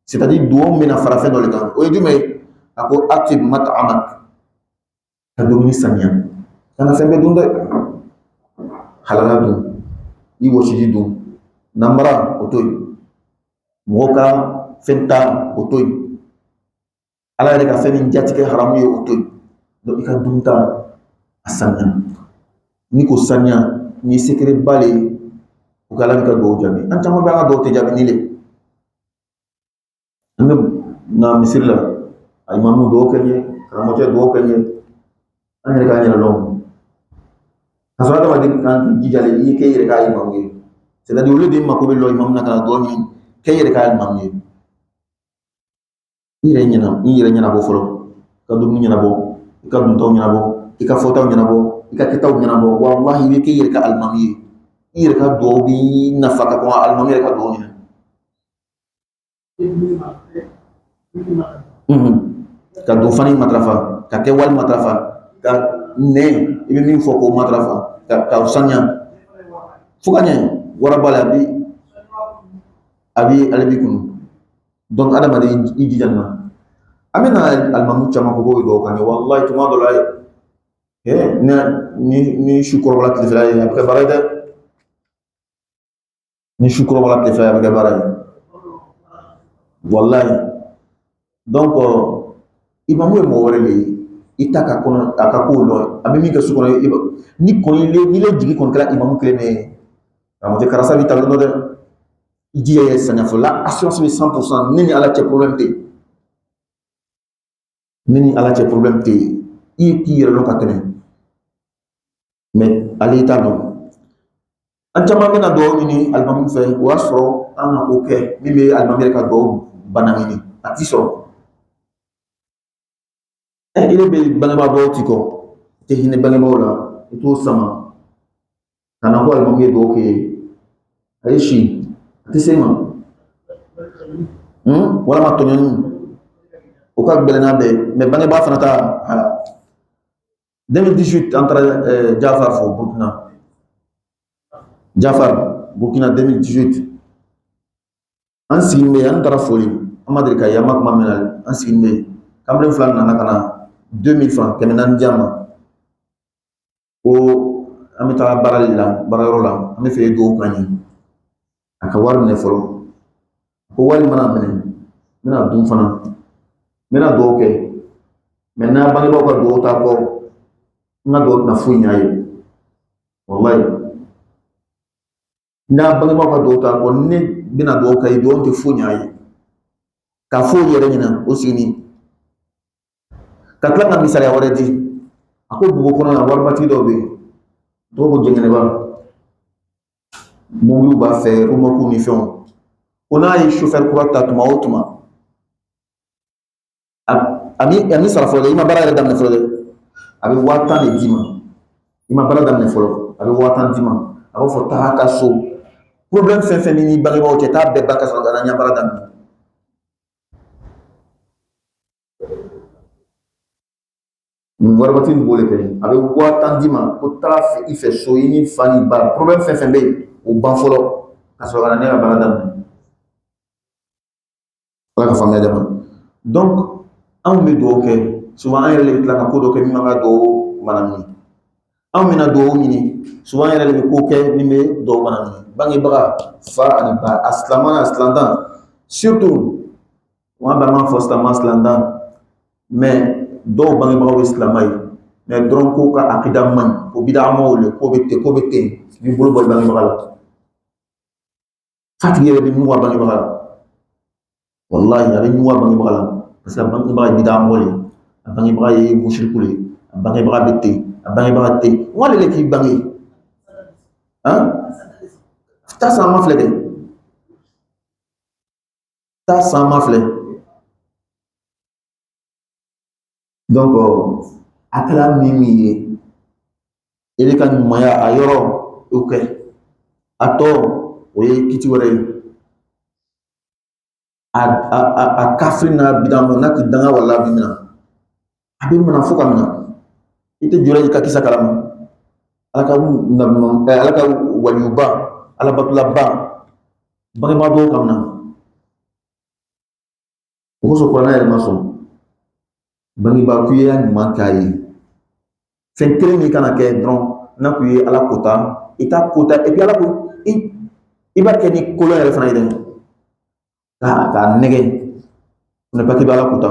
c'est à dire duwawu bɛna fara fɛn dɔ de kan. o ye jumɛn ye? a ko atib mat'amak, ka dumuni saniya, kana fɛn bɛɛ dun dɛ, halala dun, i wɔsiji dun, namara o to yen, mɔgɔ ka fɛn ta o to yen, ala yɛrɛ ka fɛn min jatigɛ haramu ye o to yen. donc i ka dun ta a saniya. ni ko saniya ni secret ba le ye o ka ala b'i ka duwawu jaabi. an caman bɛ an ka duwawu tɛ jaabi ni le. an bɛ na misiri la a imamu duwawu kɛ n ye, karamɔgɔcɛ duwawu kɛ n ye, an yɛrɛ k'an yɛrɛ lɔn ka sɔrɔ adamaden kan k'i jijalen i kɛ i yɛrɛ k'a imamu ye, c'est à dire olu de mako bɛ lɔ imamu na ka na duwawu ɲini, kɛ i yɛrɛ k'a imamu ye. i yɛrɛ ɲɛnabɔ fɔlɔ, ka dumuni ɲɛnabɔ, i ka duntaw ɲɛnabɔ, i ka fɔtaw ɲɛnabɔ, i ka kɛtaw ɲɛnabɔ. wallahi i bɛ kɛ i yɛrɛ ka alimamu ye, i yɛrɛ ka duwawu b'i nafa ka kɔn alimamu yɛrɛ ka duwawu ɲini. ka dun fana matarafa, ka kɛ wali matarafa, ka nɛn i bɛ min fɔ k'o matarafa, ka saniya fo ka ɲɛ. waraba la ale b'i kunu. donc adamaden i jija nin na. an bɛna alimamu caman ko k'o ye duwawu kan ye, wallahi tuma dɔ la ni su kɔrɔbɔla tilefɛla ye a bɛ kɛ baara ye dɛ. ni su kɔrɔbɔla tilefɛla ye a bɛ kɛ baara ye wallahi. donc imamu ye mɔgɔ wɛrɛ de ye, i ta ka kɔnɔ a ka kow lɔ, a bɛ min kɛ su kɔnɔ ni le jigi kɔni kɛra imamu kelen de ye, karamɔgɔcɛ karasa b'i ta dɔn dɛ. i jija ye saniya fɔlɔ la, assurance bɛ 100%. ne ni ala cɛ problème tɛ yen, ne ni ala cɛ problème tɛ yen. i ye k'i yɛrɛ lɔn ka tɛmɛ, mais ale i t'a dɔn. an caman bɛna duwawu ɲini alimamu fɛ, o y'a sɔrɔ an ka ko kɛ min bɛ alimamu yɛrɛ ka duwawu bana ɲini a t'i sɔrɔ. i le bɛ bangebaa dɔw t'i kɔ, i tɛ hinɛ bangebaaw la, i t'o sama ka na ko alimamu ye duwawu kɛ ye, a ye si a tɛ se i ma. walama tɔɲɔni o ka gɛlɛn n'a bɛɛ, mais bangebaa fana ta hala. 2018 an taara Jafar fɔ Burkina, Jafar Burkina 2018 an sigilen bɛ yen, an taara foli, an ma deli ka ye, an ma kuma mɛn ale, an sigilen bɛ yen, kamalen fila nana ka na 2000 francs, 400 di an ma, ko an bɛ taga baarayɔrɔ la, an bɛ fɛ duwawu k'an ye, a ka wari minɛ fɔlɔ, ko wari mana minɛ n bɛna dun fana, n bɛna duwawu kɛ, mais n'a bangebaaw ka duwawu t'a kɔ, n ka duwawu tɛna foyi ɲ'a ye wallahi. n'a bangebaaw ka duwawu t'a kɔ, ne bɛna duwawu kɛ, duwawu tɛ foyi ɲ'a ye, k'a fɔ o yɛrɛ ɲɛna o sigini, ka tila ka misaliya wɛrɛ di. a ko dugu kɔnɔ yan waribatigi dɔw bɛ yen, tɔgɔ ko jɛngɛnɛba, mobiliw b'a fɛ, remorque ni fɛnw, ko n'a ye chauffeur kura ta tuma o tuma, a mi sara fɔlɔ dɛ, i ma baara yɛrɛ daminɛ fɔlɔ dɛ, a bɛ 1000 de d'i ma, i ma baara daminɛ fɔlɔ, a bɛ 1000 d'i ma, a b'a fɔ taa ka so, problème fɛn fɛn min ni bangebaaw cɛ taa bɛɛ ba ka sɔrɔ ka na baara daminɛ. waribatigi b'o de kɛ, a bɛ 1000 d'i ma ko taa i fɛ so, i ni fa ni ba, problème fɛn fɛn bɛ yen o ban fɔlɔ ka sɔrɔ ka na ne ka baara daminɛ. ala ka faamuya jama. donc anw bɛ duwawu kɛ, souvent an yɛrɛ de bɛ tila ka ko dɔ kɛ min b'an ka duwawu manamini. anw bɛna duwawu ɲini, souvent an yɛrɛ de bɛ ko kɛ min bɛ duwawu manamini. bangebaga, fa ani ba, a silamɛ n'a silantan, surtout an bɛ min fɔ silamɛ silantan, mais dɔw bangebagaw ye silamɛ ye, mais dɔrɔn k'u ka akida man ɲi, ko bid'amaw le, ko bɛ ten, i b'i bolo bɔ i bangebaga la, f'a tigi yɛrɛ bɛ ɲugu a bangebaga la, wallahi a bɛ ɲugu a bangebaga la, parce que a bangebaga ye bid'amaw le, a bangebaga ye musiriku le, a bangebaga bɛ ten, a bangebaga tɛ, n k'ale le k'i bange, taa san ma filɛ kɛ. ta san ma filɛ donc a kɛra min ye e de ka ɲumanya a yɔrɔ o kɛ a tɔ o ye kiti wɛrɛ ye a kafiri n'a bidamu n'a ti danga wala bi mina a bɛ mina fo ka mina i tɛ jɔrɔ i ka kisa kalama ala ka ala ka waliyuba alabatulaba bangebaa dɔw ka mina o kosɔn kuranɛ yɛrɛ ma sɔn bangebaa k'u ye ɲuman k'a ye fɛn kelen min kana kɛ dɔrɔn n'a k'u ye ala kota i t'a kota et puis ala ko i b'a kɛ ni kolon yɛrɛ fana ye dɛ k'a nɛgɛ ne pas k'i b'a ala kota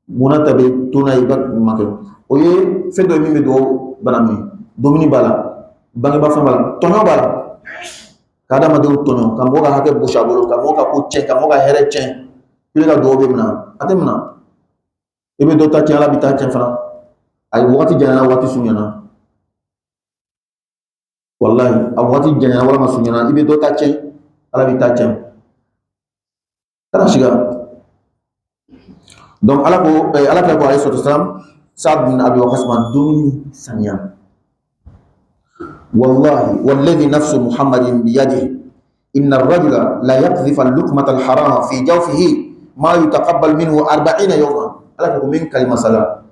munna ta bɛ to n'a ye i b'a makɛ o ye fɛn dɔ ye min bɛ don bana min dumuni b'a la bangebaa fɛn b'a la tɔɲɔ b'a la ka adamadenw tɔɲɔ ka mɔgɔ ka hakɛ gosi a bolo ka mɔgɔ ka ko tiɲɛ ka mɔgɔ ka hɛrɛ tiɲɛ i bɛ ka dugawu bɛ minɛ a tɛ minɛ i bɛ dɔ ta tiɲɛ ala bɛ taa tiɲɛ fana a ye wagati janyana waati surunyana wallahi a wagati janyana walama surunyana i bɛ dɔ ta tiɲɛ ala bɛ taa tiɲɛ kana siga donc ala ko ala kɛ ko alayhi salatu wasalam Sa'd bin Abi Waqqas ma dumuni saniya wallahi walladhi nafsu muhammadin biyadihi inna ar-rajula la yaqdhifu al-luqmata al-harama fi jawfihi ma yutaqabbal minhu 40 yawman ala ko min kalima sala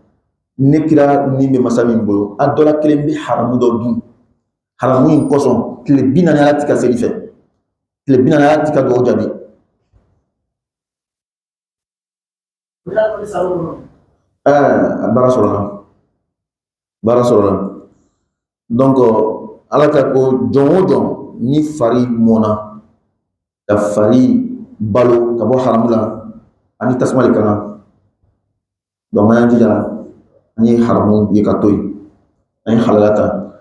ne kira ni be masa min bolo a dɔ la kelen bɛ haramu dɔ dun haramu in kosɔn tile 40 ala ti ka seli fɛ tile 40 ala ti ka dugawu jaabi bara sɔrɔ la donc ala ka ko jɔn o jɔn ni fari mɔna ka fari balo ka bɔ haramu la ani tasuma de kana donc an y'an jija an ye haramu ye ka to yen an ye halalata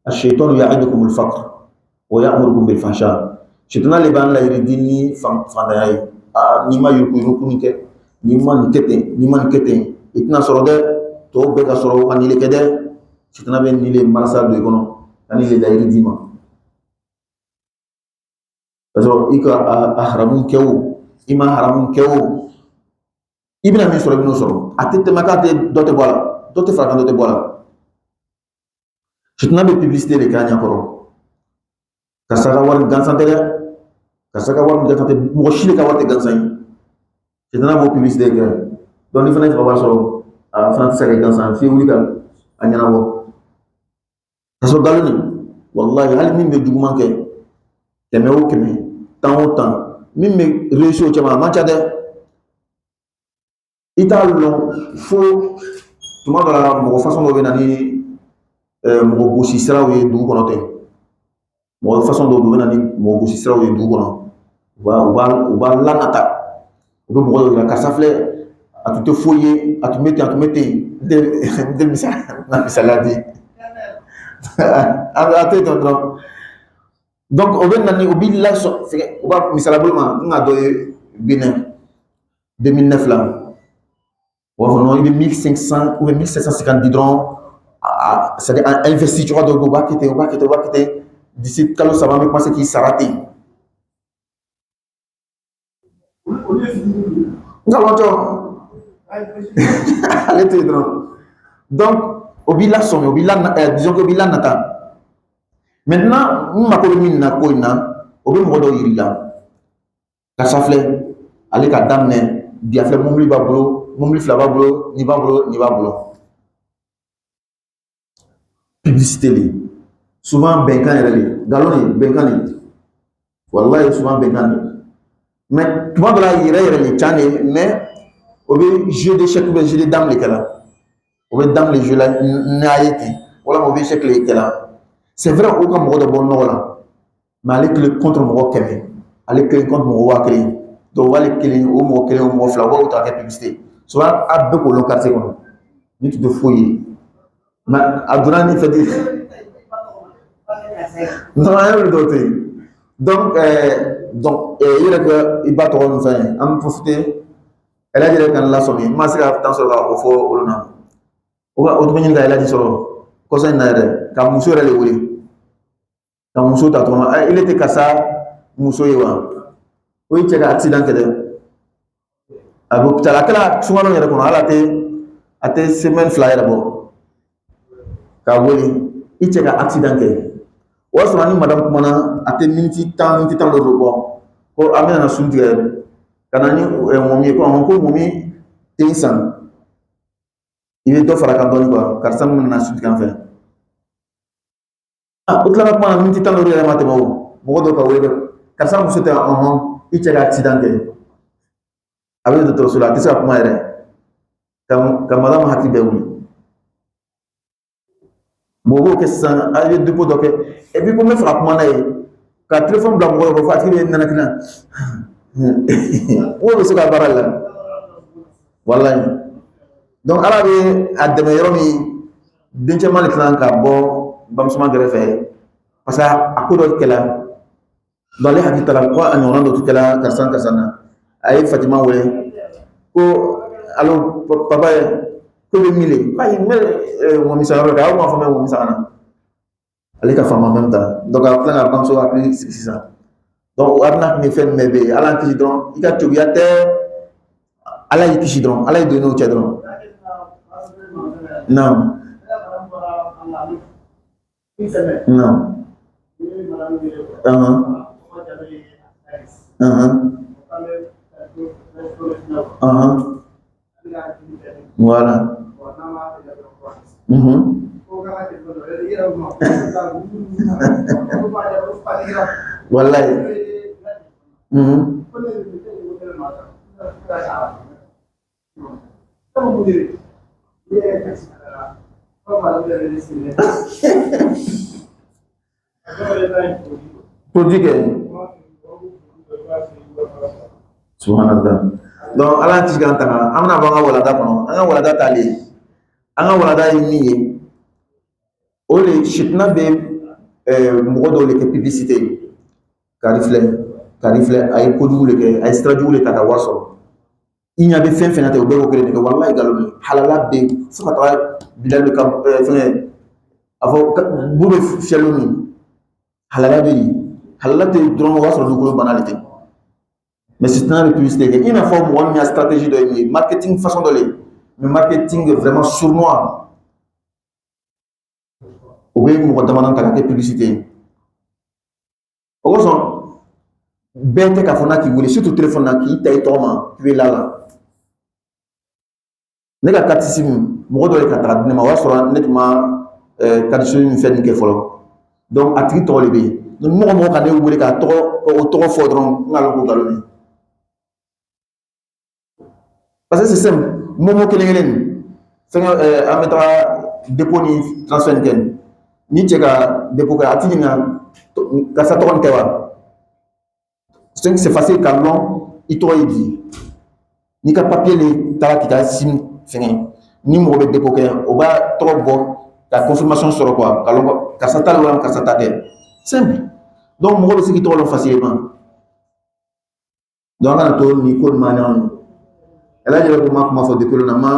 ash-shaytanu ya'idukum al-faqr wa ya'murukum bil-fahsha shaytana le b'an layiridi ni fantanya ye n'i ma yuruku ni kɛ n'i ma nin kɛ ten n'i ma nin kɛ ten i tɛna sɔrɔ dɛ tɔw bɛɛ ka sɔrɔ ka nin le kɛ dɛ shaytana bɛ nin le marasa don i kɔnɔ ka nin le layiri d'i ma parce que i ka a haramu kɛ o i ma haramu kɛ o i bɛna min sɔrɔ i bɛn'o sɔrɔ a tɛ tɛmɛ k'a tɛ dɔ tɛ bɔ a la dɔ tɛ fara kan dɔ tɛ bɔ a la shaytana bɛ publicité de kɛ a ɲɛkɔrɔ karisa ka wari gansan tɛ dɛ karisa ka wari gansan tɛ mɔgɔ si de ka wari tɛ gansan ye shaytana b'o publicité kɛ donc ni fana tɛ ka wari sɔrɔ a fana tɛ se ka kɛ gansan f'i wuli ka a ɲɛnabɔ ka sɔrɔ nkalon nin wallahi hali min bɛ juguman kɛ kɛmɛ o kɛmɛ tan o tan min bɛ réussir o cɛman a man ca dɛ i t'a lɔn fo tuma dɔ la mɔgɔ façon dɔ bɛ na ni mɔgɔ gosi siraw ye dugu kɔnɔ ten mɔgɔ façon dɔw bɛ na ni mɔgɔ gosi siraw ye dugu kɔnɔ u b'a lanata u bɛ mɔgɔ dɔw yira karisa filɛ a tun tɛ foyi ye a tun bɛ ten a tun bɛ ten n tɛ misaliya di a tɛ ten dɔrɔn donc o bɛ na ni o b'i lasɔn o b'a misaliya bolo ma n ka dɔ ye Benin 2009 la o b'a fɔ non i bɛ 1500 ou bien 1750 di dɔrɔn c'est-à-dire an investi cogoya dɔ bɛ yen u b'a kɛ ten u b'a kɛ ten u b'a kɛ ten d'ici kalo 3 an bɛ commencer k'i sara ten nka lɔjɔ ale tɛ yen dɔrɔn donc o b'i lasɔmi o b'i disons que o b'i lanata maintenant n mako bɛ min na ko in na o bɛ mɔgɔ dɔw yir'i la karisa filɛ ale ka daminɛ bi a filɛ mobili b'a bolo mobili fila b'a bolo nin b'a bolo nin b'a bolo publicité le souvent bɛnkan yɛrɛ le nkalon le bɛnkan le wallahi souvent bɛnkan le mais tuma dɔ la yɛrɛ yɛrɛ le can de mais o bɛ jeu d'échec ou bien jeu de dame le kɛla o bɛ dame le jeu la n'a ye ten walama o bɛ échec le kɛla c'est vrai o ka mɔgɔ dɔ bɔ nɔgɔ la mais ale kelen contre mɔgɔ 100 ale kelen contre mɔgɔ 1000 donc wale kelen o mɔgɔ kelen o mɔgɔ fila o ta kɛ publicité souvent a bɛɛ k'o lɔn quartier kɔnɔ ni tu tɛ foyi ye mais a donna ni fɛti non an y'olu dɔw to yen donc i yɛrɛ ka i ba tɔgɔ min fɛn ye an bɛ profiter elle yɛrɛ ka n lasɔmi n ma se ka temps sɔrɔ ka o fɔ olu na o tun bɛ ɲini ka elle sɔrɔ kɔsɔn in na yɛrɛ ka muso yɛrɛ de wele ka muso ta tɔgɔ ma ele tɛ karisa muso ye wa o ye cɛ ka accident kɛ dɛ a bɛ hôpital a kɛla sunkalo yɛrɛ kɔnɔ hali a tɛ semaine fila yɛrɛ bɔ k'a wele i cɛ ka accident kɛ o y'a sɔrɔ ni madame kumana a tɛ miniti tan dɔ bɔ ko an bɛna sun tigɛ ka na ni mɔmi ye ko mɔmi den san i bɛ dɔ fara kan dɔɔni quoi karisa min nana sun tigɛ an fɛ o tilala kuma na miniti tan ni duuru yɛrɛ ma tɛmɛ o mɔgɔ dɔw ka wele karisa muso tɛ i cɛ ka accident kɛ a bɛ dɔgɔtɔrɔso la a tɛ se ka kuma yɛrɛ ka madame hakili bɛɛ wuli mɔgɔw kɛ sisan a ye dépôt dɔ kɛ et puis ko n bɛ fɛ ka kuma n'a ye ka téléphone bila mɔgɔ dɔ fɔ a tigi bɛ nɛnɛkilina o bɛ se ka baara la walayi donc ala bɛ a dɛmɛ yɔrɔ min den caman de tila ka bɔ bamusoman kɛrɛfɛ parce que a ko dɔ kɛla donc ale hakili tala ko a ɲɔgɔnna dɔ tun kɛla karisa na a ye Fatima wele ko allo papa ye ko bɛ min le ayi n bɛ wɔmisa yɔrɔ de aw m'a fɔ n bɛ wɔmisa ka na ale ka fama même temps donc a tila ka bamuso hakili sigi sisan donc a bɛna kun ye fɛn min bɛ yen ala kisi dɔrɔn i ka cogoya tɛ ala y'i kisi dɔrɔn ala y'i don n'o cɛ dɔrɔn naam naam voilà wallahi produit kɛ subhanallah donc ala ti kan tanga an bɛna bɔ an ka walanda kɔnɔ an ka walanda talen an ka walanda ye min ye o de sitina bɛ mɔgɔ dɔw de kɛ publicité kari filɛ a ye kojugu de kɛ a ye sira jugu de ta ka wari sɔrɔ i ɲɛ bɛ fɛn fɛn na tɛ o bɛɛ b'o kelen de kɛ walahi nkalon don halala bɛ fo ka taga bilali bɛ ka fɛngɛ a fɔ bu bɛ fiyɛli min halala bɛ yen halala tɛ dɔrɔn o b'a sɔrɔ dugukolo bana de tɛ mais sitina bɛ publicité kɛ i n'a fɔ mɔgɔ min ka stratégie dɔ ye min ye marketing façon dɔ le ye mais marketing vraiment sournois o bɛ mɔgɔ dama ta ka kɛ publicité ye o kosɔn bɛɛ tɛ k'a fɔ n'a k'i wele surtout téléphone na k'i ta i tɔgɔ ma k'i bɛ la ne ka carte SIM mɔgɔ dɔ de ka taga di ne ma o y'a sɔrɔ ne tun ma carte SIM ni fɛn nin kɛ fɔlɔ donc a tigi tɔgɔ de bɛ yen donc mɔgɔ ka ne wele k'a tɔgɔ o tɔgɔ fɔ dɔrɔn n ka lɔn ko nkalon ye parce que c'est simple momo kelen nin fɛngɛ an bɛ taga dépôt ni transfert kɛ ni cɛ ka dépôt kɛ a tigi ɲininka karisa tɔgɔ nin tɛ wa c'est facile ka lɔn i tɔgɔ ye di n'i ka papier le taara k'i ka SIM fɛngɛ ni mɔgɔ bɛ dépôt kɛ o b'a tɔgɔ bɔ ka confirmation sɔrɔ quoi ka lɔn karisa ta le wa karisa ta tɛ simple donc mɔgɔ bɛ se k'i tɔgɔ lɔn facilement donc an kana to nin ko nin ma ɲagami ala yɛrɛ ko ma kuma fɔ depuis na ma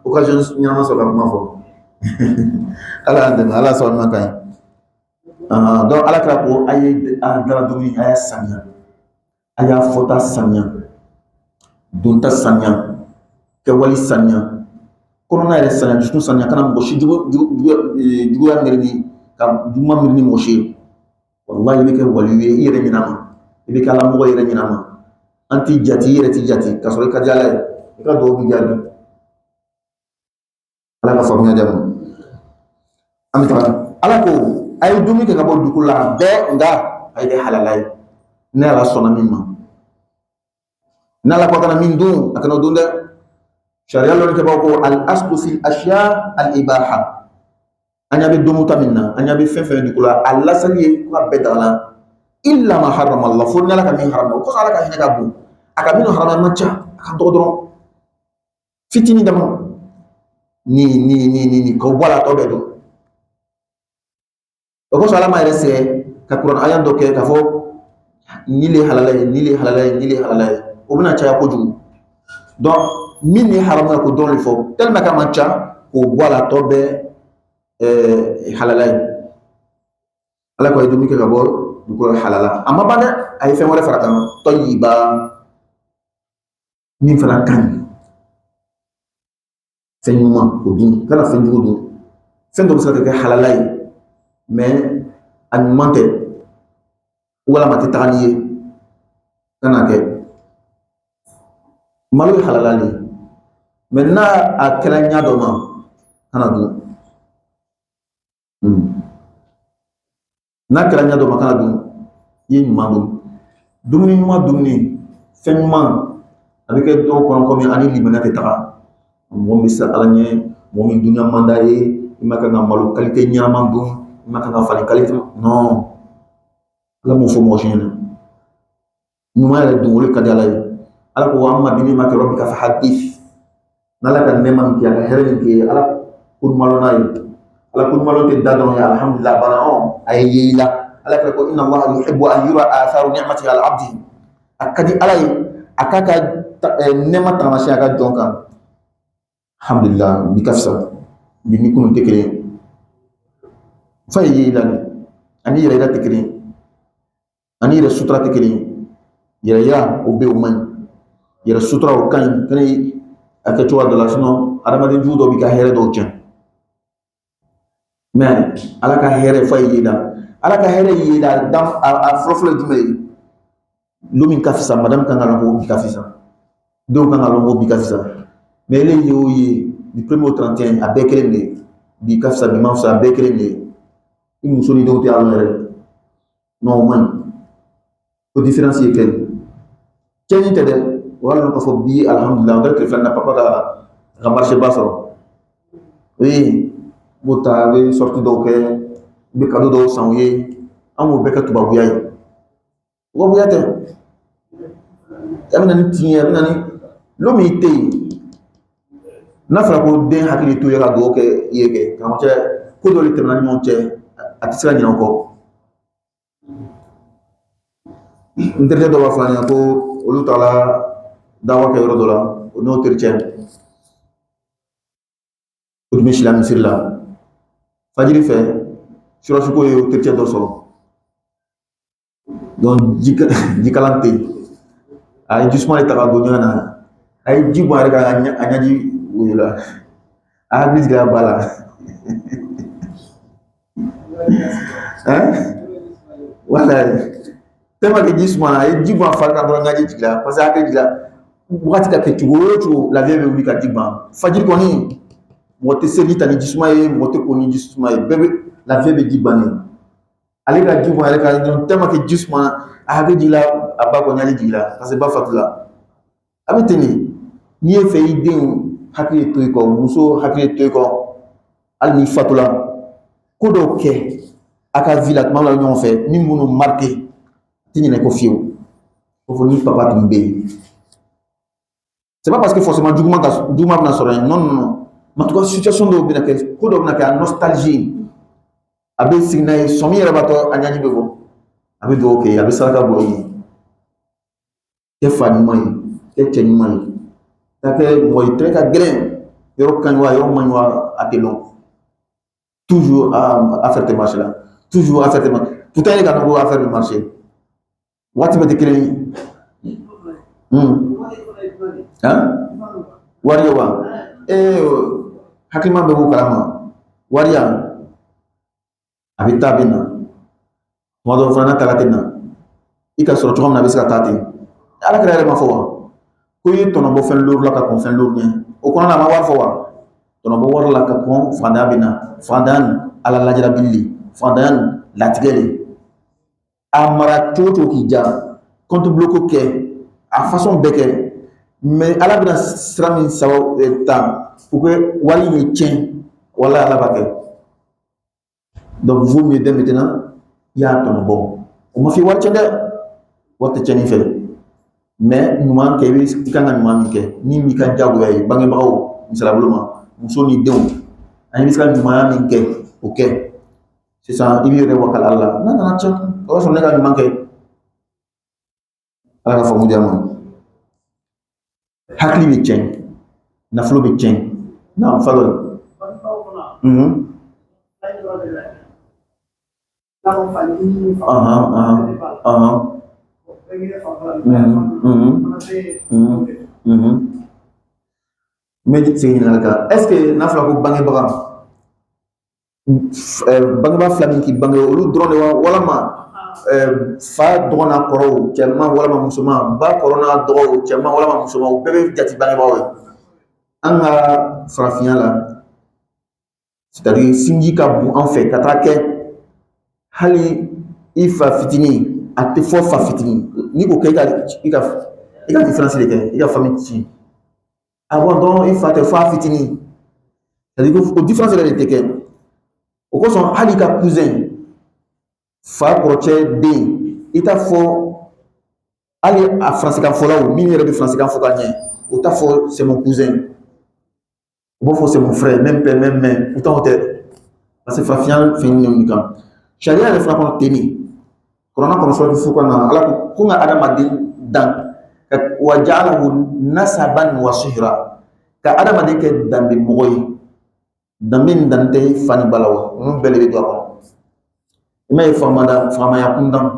occasion ɲanama sɔrɔ ka kuma fɔ ala y'an dɛmɛ ala sɔrɔ ma ka ɲi donc ala kɛra ko a ye a dara dumuni a y'a saniya a y'a fɔta saniya donta saniya kɛwale saniya kɔnɔna yɛrɛ saniya dusukun saniya kana mɔgɔ si juguya miiri ni ka juguman miiri ni mɔgɔ si ye wallahi i bɛ kɛ waliyu ye i yɛrɛ ɲɛnama i bɛ kɛ ala mɔgɔ yɛrɛ ɲɛnama an ti jati i yɛrɛ ti jati ka sɔrɔ i ka di ala ye i ka dugawu bi jaabi ala ka faamuya di a ma an bɛ taga ala ko a ye dumuni kɛ ka bɔ dugu la bɛɛ nka a ye kɛ halala ye ne ala sɔnna min ma n'ala ko a kana min dun a kana dun dɛ sariya lɔnni kɛbaaw ko al aslu fil ashiya al ibaha an ɲa bɛ domu ta min na an ɲa bɛ fɛn fɛn dugu la a lasali ye ko a bɛɛ daga la illa ma harama Allah fo ni ala ka min harama o kosɔn ala ka hinɛ ka bon a ka minnu harama man ca a ka dɔgɔ dɔrɔn fitinin dama ni k'o bɔ a la tɔ bɛɛ dɔn o kosɔn ala ma yɛrɛ sɛgɛ ka kuranɛ aya dɔ kɛ k'a fɔ ni le halala ye ni le halala ye ni le halala ye o bɛna caya kojugu donc min ni haramu ko dɔrɔn de fɔ tellement que a man ca k'o bɔ a la tɔ bɛɛ halala ye ala ko a ye dumuni kɛ ka bɔ dugukolo halala a ma ban dɛ a ye fɛn wɛrɛ fara kan tɔyiba min fana kaɲi fɛn ɲuman o dun kana fɛn jugu dun fɛn dɔ bɛ se ka kɛ halala ye mais a ɲuman tɛ walama a tɛ taga n'i ye kana kɛ malo ye halala le mais n'a a kɛra ɲa dɔ ma kana dun n'a kɛra ɲa dɔ ma kana dun i ye ɲuman dun dumuni ɲuman dumuni fɛn ɲuman a bɛ kɛ dɔw kɔnɔ komi ani limaniya tɛ taga mɔgɔ min bɛ se ala ɲɛ mɔgɔ min dunya man d'a ye i ma kan ka malo qualité ɲɛnama dun i ma kan ka falen qualité non ala m'o fɔ mɔgɔ si ɲɛna ɲuman yɛrɛ dun o de ka di ala ye ala ko wa amma bi ni'mati rabbika fa hadith n'ala ka nɛɛma min kɛ a ka hɛrɛ min kɛ ala ko malo n'a ye ala ko malo tɛ da dɔrɔn ye alhamdulillah bana a ye ye i la ala ko inna allaha yuhibbu an yura atharu ni'mati ala abdi a ka di ala ye a k'a ka nɛɛma taamasiyɛn a ka jɔn kan alhamdulillah bi ka fisa bi ni kunun tɛ kelen fa ye ye i la ani yɛrɛ yira tɛ kelen ani yɛrɛ sutura tɛ kelen yɛrɛ yira o bɛ o man ɲi yɛrɛ sutura o ka ɲi fɛnɛ a kɛ cogoya dɔ la sinon adamaden jugu dɔ b'i ka hɛrɛ dɔw tiɲɛ mais ala ka hɛrɛ fa ye i la ala ka hɛrɛ ye i la a fɔlɔfɔlɔ ye jumɛn ye lo min ka fisa madame kan ka lɔn ko bi ka fisa denw kan ka lɔn ko bi ka fisa mais ele ye o ye du 1er au 31 a bɛɛ kelen de ye bi ka fisa bi ma fisa a bɛɛ kelen de ye i muso ni denw tɛ alɔn yɛrɛ non o man ɲi o différence ye kelen cɛnni tɛ dɛ o y'a lɔn k'a fɔ bi alhamdulillah n bɛ tile filanan na papa ka marché ba sɔrɔ oui b'o ta a bɛ sortie dɔw kɛ n bɛ cadeau dɔw san u ye an b'o bɛɛ kɛ tubabuya ye tubabuya tɛ a bɛ na ni tiɲɛ a bɛ na ni lo min tɛ yen n'a fɔra ko den hakili to ye ka dugawu kɛ i ye kɛ karamɔgɔ cɛ ko dɔ de tɛmɛna ni ɲɔgɔn cɛ a tɛ se ka ɲinɛ o kɔ n terikɛ dɔ b'a fɔ an ɲɛna ko olu taara dawa kɛ yɔrɔ dɔ la o n'o terikɛ o tun bɛ sila misiri la fajiri fɛ surasuko ye o terikɛ dɔ sɔrɔ donc jikalan tɛ yen a ye jisuma de ta ka don ɲɔgɔn na a ye ji bɔn a yɛrɛ kan a ɲaji woyola a hakili jiginna ba la wala tellement que ji sumana a ye ji bɔn a fari kan dɔrɔn ɲaji jiginna parce que a hakili jiginna wagati ka kɛ cogo o cogo lafiya bɛ wuli ka ji ban fajiri kɔni mɔgɔ tɛ seli ta ni jisuma ye mɔgɔ tɛ ko ni jisuma ye bɛɛ bɛ lafiya bɛ ji bannen ale ka ji bɔn a yɛrɛ kan dɔrɔn tellement que ji sumana a hakili jiginna a ba kɔ ɲaji jiginna parce que ba fatula a bɛ ten de n'i ye fɛ i denw hakili to i kɔ muso hakili to i kɔ hali n'i fatula ko dɔw kɛ a ka vie la tuma dɔ la ɲɔgɔn fɛ min b'u marqué tɛ ɲinɛ ko fiyewu ko fɔ ni papa tun bɛ yen c'est pas parce que forcément juguman bɛna sɔrɔ yen non non non mais en tout cas situation dɔw bɛna kɛ ko dɔw bɛna kɛ a nostalgie a bɛ sigi n'a ye sɔmi yɛrɛ b'a tɔ a ɲaji bɛ bɔ a bɛ dugawu kɛ a bɛ saraka bɔ i ye kɛ fa ɲuman ye kɛ cɛ ɲuman ye ka kɛ mɔgɔ ye tɛgɛ ka gɛlɛn yɔrɔ ka ɲi wa yɔrɔ man ɲi wa a tɛ lɔn toujours affaire tɛ marché la toujours affaire tɛ marché pourtant e ka dɔn ko affaire bɛ marché waati bɛɛ tɛ kelen ye wari ye wa hakilima bɛ b'o kalama wari ya a bɛ taa a bɛ na tuma dɔw fana n'a taara tɛ na i ka sɔrɔ cogo min na a bɛ se ka taa ten ala kɛra yɛrɛ ma fɔ wa ko i ye tɔnɔbɔ fɛn lori la ka kɔn fɛn lori ɲɛ o kɔnɔ na a ma wari fɔ wa tɔnɔbɔ wari la ka kɔn fandanya bɛ na fandanya ala lajarabili le fandanya latigɛ le a mara cogo cogo k'i ja compte bloqué kɛ a façon bɛɛ kɛ mais ala bɛna sira min sababu ta pour que wari in tiɲɛ wala ala b'a kɛ donc vaut mieux dès maintenant i y'a tɔnɔbɔ o ma f'i wari tiɲɛ dɛ wari tɛ tiɲɛni fɛ mais ɲuman kɛ i kan ka ɲuman min kɛ min b'i ka jagoya ye bangebagaw misalabolo ma muso ni denw ani bɛ se ka ɲumanya min kɛ o kɛ sisan i b'i yɛrɛ wakala ala la n'a nana tiɲɛ o b'a sɔrɔ ne ka ɲuman kɛ ala ka faamu diya ma hakili bɛ tiɲɛ nafolo bɛ tiɲɛ naam fadal Mais c'est une est-ce que n'a fɔra ko bangebaga bangebaa fila min k'i bange olu dɔrɔn de wa walama fa dɔgɔ n'a kɔrɔw cɛman walama musoman ba kɔrɔ n'a dɔgɔw cɛman walama musoman u bɛɛ bɛ jate bangebaaw ye an ka farafinya la c'est-à-dire sinji ka bon an fɛ ka taa kɛ hali i fa fitinin a tɛ fɔ fa fitinin n'i ko kɛ i ka différence de kɛ i ka famille ci a bɔ dɔrɔn i fa tɛ fɔ a fitinin c'est-à-dire ko o différence yɛrɛ de tɛ kɛ o kosɔn hali ka cousin fa kɔrɔcɛ den i t'a fɔ hali a faransikan fɔlaw min yɛrɛ bɛ faransikan fɔ ka ɲɛ o t'a fɔ c'est mon cousin u b'a fɔ c'est mon frère même père même mère pourtant o tɛ parce que farafinya fɛn ɲinini kan sariya yɛrɛ fana kɔnɔ ten de kuranna kɔnɔ sɔrɔ fo kɔnɔ ala ko n ka adamaden dan wa ja'alahu nasaban wa sihra ka adamaden kɛ danbe mɔgɔ ye danbe ni dan tɛ fani balaw ninnu bɛɛ de bɛ don a kɔnɔ i ma ye faamaya kundan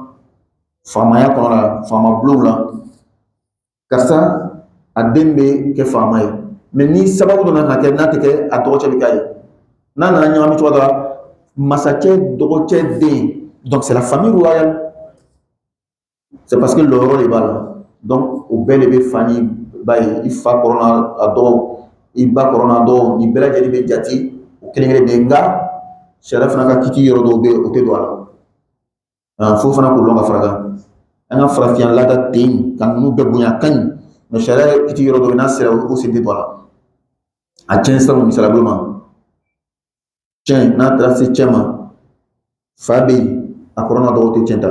faamaya kɔnɔ la faama bulonw la karisa a den bɛ kɛ faama ye mais ni sababu dɔ nana kɛ n'a tɛ kɛ a dɔgɔcɛ bɛ k'a ye n'a nana ɲagami cogo dɔ la masakɛ dɔgɔcɛ den donc c'est la famille royale c'est parce que le yɔrɔ de b'a la donc o bɛɛ de bɛ fani ba ye i fa kɔrɔ n'a dɔgɔw i ba kɔrɔ n'a dɔgɔw nin bɛɛ lajɛlen bɛ jate o kelen kelen de nka sariya fana ka kiti yɔrɔ dɔw bɛ yen o tɛ don a la fo fana k'o lɔn ka fara kan an ka farafinya laada ten ka ninnu bɛɛ bonya ka ɲi mais sariya kiti yɔrɔ dɔ bɛ n'a sera o sen tɛ don a la a cɛn sira mun misaliya bolo ma cɛn n'a taara se cɛ ma fa bɛ yen a kɔrɔ n'a dɔgɔw tɛ cɛn ta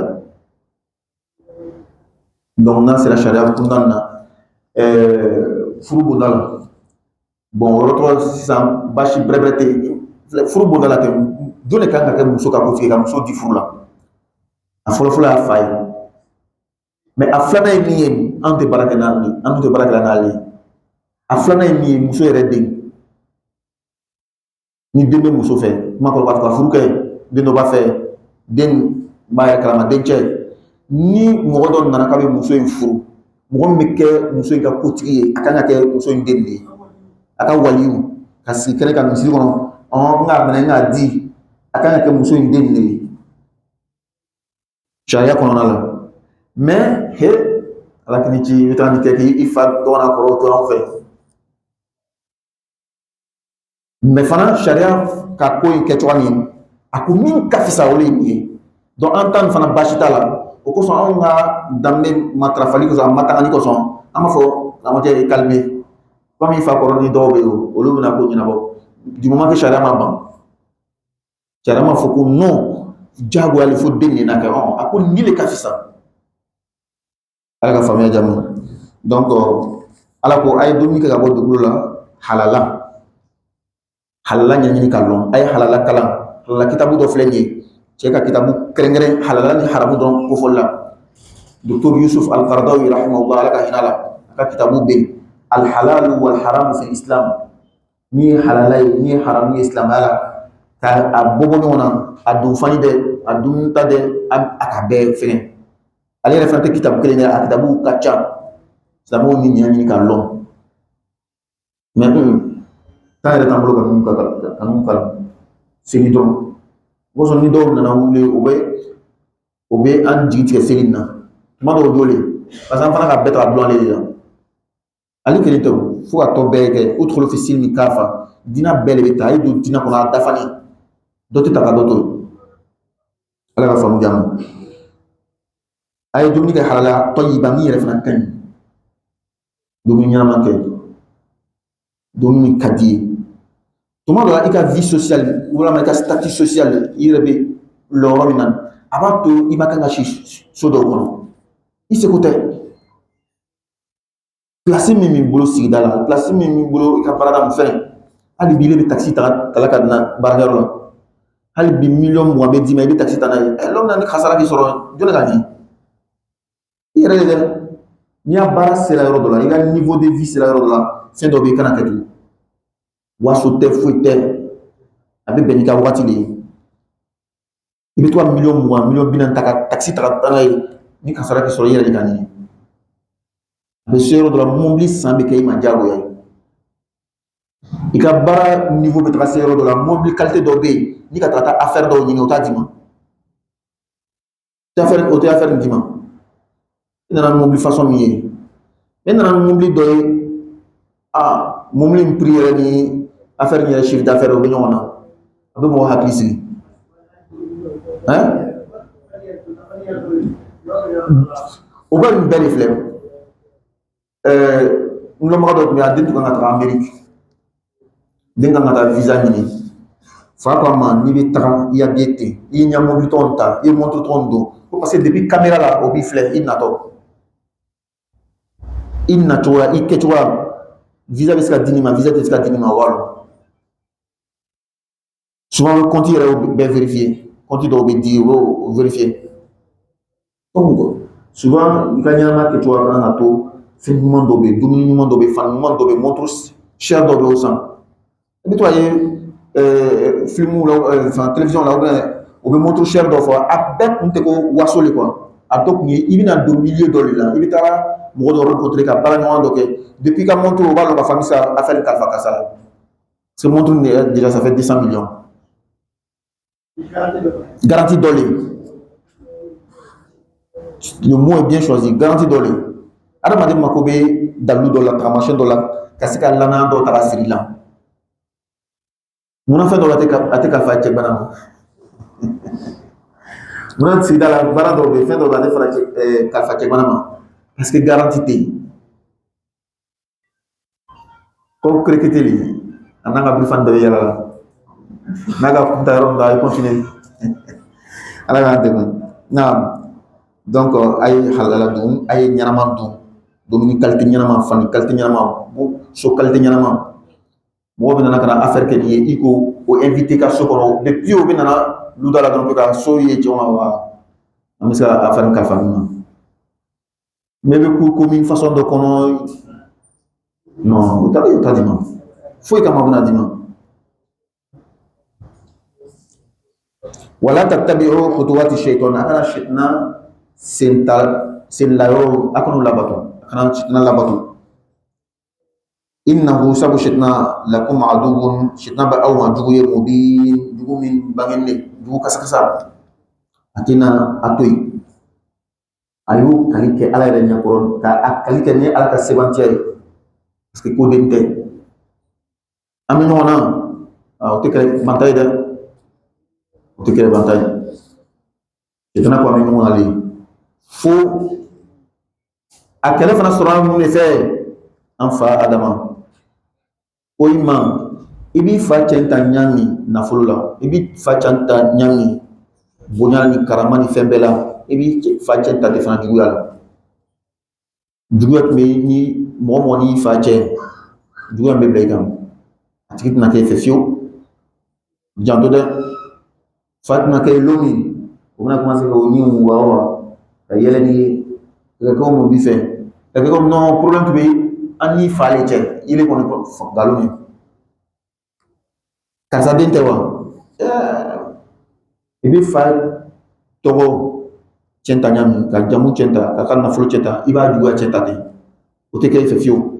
donc n'a sera sariya kundan na furu bonda la bon o yɔrɔ tɔgɔ sisan basi bɛrɛbɛrɛ tɛ yen furu bonda la kɛ jɔn de kan ka kɛ muso ka ko f'i ka muso di furu la a fɔlɔfɔlɔ y'a fa ye mais a filanan ye min ye an tɛ baara kɛ n'ale ye an tɛ baara kɛ n'ale ye a filanan ye min ye muso yɛrɛ den ni den bɛ muso fɛ kuma kɔrɔ b'a fɔ ka furu kɛ den dɔ b'a fɛ den b'a yɛrɛ kalama den cɛ ni mɔgɔ dɔ nana k'a bɛ muso in furu mɔgɔ min bɛ kɛ muso in ka kotigi ye a kan ka kɛ muso in den de ye a ka waliyu ka sigi kɛnɛ kan misiri kɔnɔ n k'a minɛ n k'a di a kan ka kɛ muso in den de ye sariya kɔnɔna la mais he ala k'i ni ci i bɛ taa nin kɛ k'i fa dɔgɔna kɔrɔ to an fɛ mais fana sariya ka ko in kɛ cogoya min a ko min ka fisa o de ye nin ye donc an ta nin fana baasi t'a la o kosɔn anw ka danbe matarafali kosɔn a matagani kosɔn an b'a fɔ lamɔcɛ ye calme comme i fa kɔrɔ ni dɔw bɛ yen olu bɛna ko ɲɛnabɔ du moment que sariya ma ban sariya ma fɔ ko non jagoyali fo den de na kɛ a ko nin de ka fisa ala ka faamuya jamu donc ala ko a ye dumuni kɛ ka bɔ dugukolo la halala ɲɛɲini ka lɔn a ye halala kalan halala kitabu dɔ filɛ nin ye cɛ ka kitabu kɛrɛnkɛrɛn halala ni haramu dɔrɔn kofɔli la docteur Yusuf al-Qaradawi rahimahullah ala ka hinɛ la a ka kitabu bɛ yen al-halalu wal-haramu fi islam min ye halala ye min ye haramu ye silamɛya la ka a bɔ ɲɔgɔn na a dun fani dɛ a dun ta dɛ a ka bɛɛ fɛngɛ ale yɛrɛ fana tɛ kitabu kelen dɛ a kitabu ka ca silamɛw ni ɲɛɲini ka lɔn mais tan yɛrɛ t'an bolo ka ninnu kalan seli dɔrɔn o kosɔn ni dɔw nana wuli o bɛ an jigi tigɛ seli in na tuma dɔw jɔlen parce que an fana ka bɛɛ ta ka dulon ale de la ale kelen tɛ fo ka tɔ bɛɛ kɛ udkhulu fi silmi kaafa diinɛ bɛɛ de bɛ taa a ye don diinɛ kɔnɔ a dafalen dɔ tɛ ta ka dɔ to ala ka faamu diya ma a ye dumuni kɛ halala tɔyiba min yɛrɛ fana ka ɲi dumuni ɲɛnama kɛ dumuni ka di ye tuma dɔ la i ka vie sociale walama i ka statut social i yɛrɛ bɛ lɔɔrɔ min na a b'a to i ma kan ka si so dɔw kɔnɔ i seko tɛ place min b'i bolo sigida la place min b'i bolo i ka baarada min fɛn hali bi i bɛ taxi ta ka na baarakɛyɔrɔ la hali bi miliyɔn mugan bɛ d'i ma i bɛ taxi ta n'a ye lɔn na ni kasara k'i sɔrɔ jɔnni ka di i yɛrɛ de dɛ n'i y'a baara sera yɔrɔ dɔ la i ka niveau de vie sera yɔrɔ dɔ la fɛn dɔ bɛ i kana kɛ tugun waso tɛ foyi tɛ a bɛ bɛn n'i ka waati de ye i bɛ to ka miliyɔn mugan miliyɔn bi naani ta ka taxi ta ka taa n'a ye ni kasara k'i sɔrɔ i yɛrɛ de ka ɲini be sero do la mobili sambe kay ma jago ya ika bara niveau be tra sero do la mobili qualité do be ni ka trata affaire do ni ota dima ta affaire o te affaire dima ina na mobili façon mi ina na mobili do mobili prière ni affaire ni chiffre d'affaires o be nyona abe mo haklisi hein o ba une belle flemme no ma do mi adin ko ngata Amérique denga ngata visa ni fa ko ma ni bi tra ya biete i nya mobili tonta i montre ton do parce que depuis caméra là o bi flemme il na to i ke to visa beska dinima visa beska dinima walo souvent quand il est bien vérifié quand il doit dire vérifier donc souvent il gagne ma que tu as un ato fin monde dobe domini monde dobe fan monde dobe montre cher dobe au sang et toi film là enfin télévision là on be montre cher do fois abet on te ko wasole quoi atok ni ibina do milliers dollars là ibita mo do rencontrer ka bala no donc depuis ka montre au bal la famille ça a fait le kalfa kasala ce montre déjà ça fait 200 millions garantie dollar. Le mot est bien choisi, garantie dollar. Adam Adem Makobe, Dablu dollar, Tramashen dollar, Kasika Lana do Tarasiri là. Mon enfant dollar a été fait check banana. Mon enfant c'est dans la banana do fait dollar de faire check banana. Parce que garantie. Comme créqueté li, ananga brifan de yala. Naga punta ronda continue. Ala ga na donc ay halala dum ay nyanaman dum domini qualité nyanaman fan qualité nyanaman bo so qualité nyanaman mo be nana kana affaire ke ni iko o invité ka sokoro depuis o be nana ludala don ka so ye joma wa amisa affaire ka famina mais be ko comme une façon de kono non o ta dima foi kama buna dima wala tattabi'u khutuwati shaytan akana shaytan sen layo akono labato akana shaytan labato innahu sabu shaytan lakum aduwwun shaytan ba aw madugu mubin dugu min bangenne dugu kasakasa atina atoy ayu kalike ala re nyakoron ka kalike ni ala ka sebantiay parce que ko dente amino na o tekere mantayda o tekere bantay shaytan ko amino ali fo akele fana sura mun ne fe an fa adama o ima ibi fa centa nyami na fulula ibi fa centa nyami bonya ni karama ni fembela ibi fa centa de fana duguya me ni mo ni fa ce duguya be blegam atikit na ke fefio janto de fatna ke lomi on a commencé ko ni wa yele ni ko mo bi fe et comme non problème to be ani fale che il est qu'on galoni kasa dente wa ibi fa togo centa nyami ka jamu centa ka kan na flo centa iba juga centa de o te kay fe fio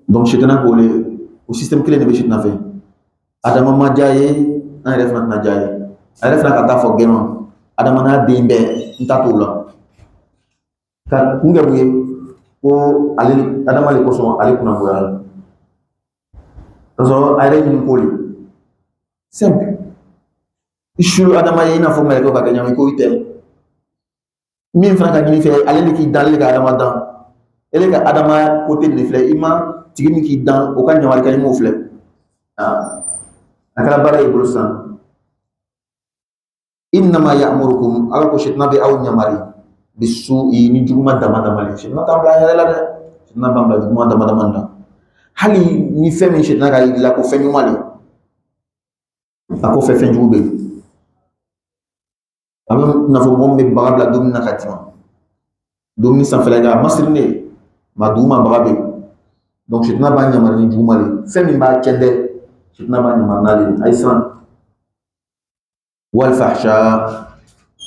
donc chetana ko le au système clé ne be chetna fe adama ma jaye an refna na jaye an refna ka ta fo geno adama na dembe ntatula ka ngabuye ko ale adama le ko so ale kuna boya so ayre ni ko li simple ishu adama ye ina fo mele ko ka ganya ko ite min fana ka gini fe ale le ki dal le ka adama dan ele ka adama côté le fle ima tigini ki dan o ka nyawal ka mo fle akala bara ibrusan innama ya'murukum ala ko shitna bi aw nyamari bisu'i ni juguma dama le shitna tambla hela de shitna bambla juguma dama da hali ni femi shitna ka ila ko fenyu mali ako fe fenju be am na fo bombe bagabla domina katima domini san fela ga masrine maduma bagabe donc shitna ba nyamari ni juguma le femi ba kende shitna ba nyamari nali aisan wal fahsha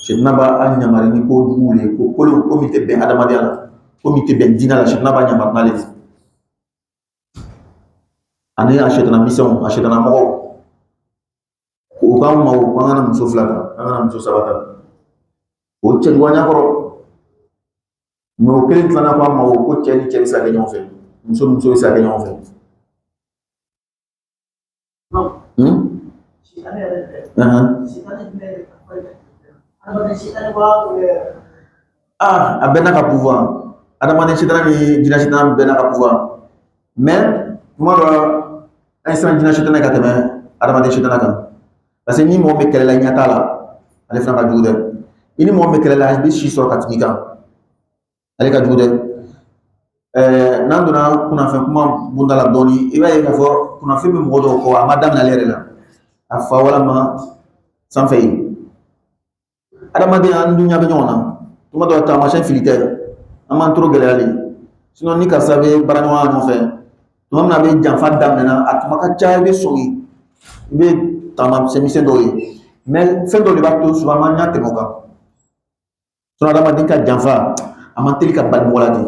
shetana ba an nyamari ni ko dugule ko kolon komite be adamadiala komite be dina la shetana ba nyamar na le ani a shetana mission a shetana mo ko kan ma ko ngana muso flata ngana muso sabata o chen wanya ko no kelin tlana ko ma ko chen chen sa ke nyonfe muso sa ke nyonfe ah a bena ka pouvoir adamane shetana ni dina shetana bena ka pouvoir mais moi instant dina shetana ka teme adamane shetana kan parce que ni mo me kele la nyata la ale fana ka jude ini mo me kele la bi shi so ka timika ale ka jude nan dona kuna fe kuma bundala doni iba ye ka fo kuna fe be mo do ko amadam na lere la afa wala ma san fe adamade an dunya be nyona tuma do ta machin filitaire aman tro gele ali sinon ni ka sabe barano no fe tuma na be janfa dam na atuma ka cha be soyi be tamam semise do yi mais fe do le ba to suba ma nyate mo ka so adamade ka janfa amanteli ka bal mo la di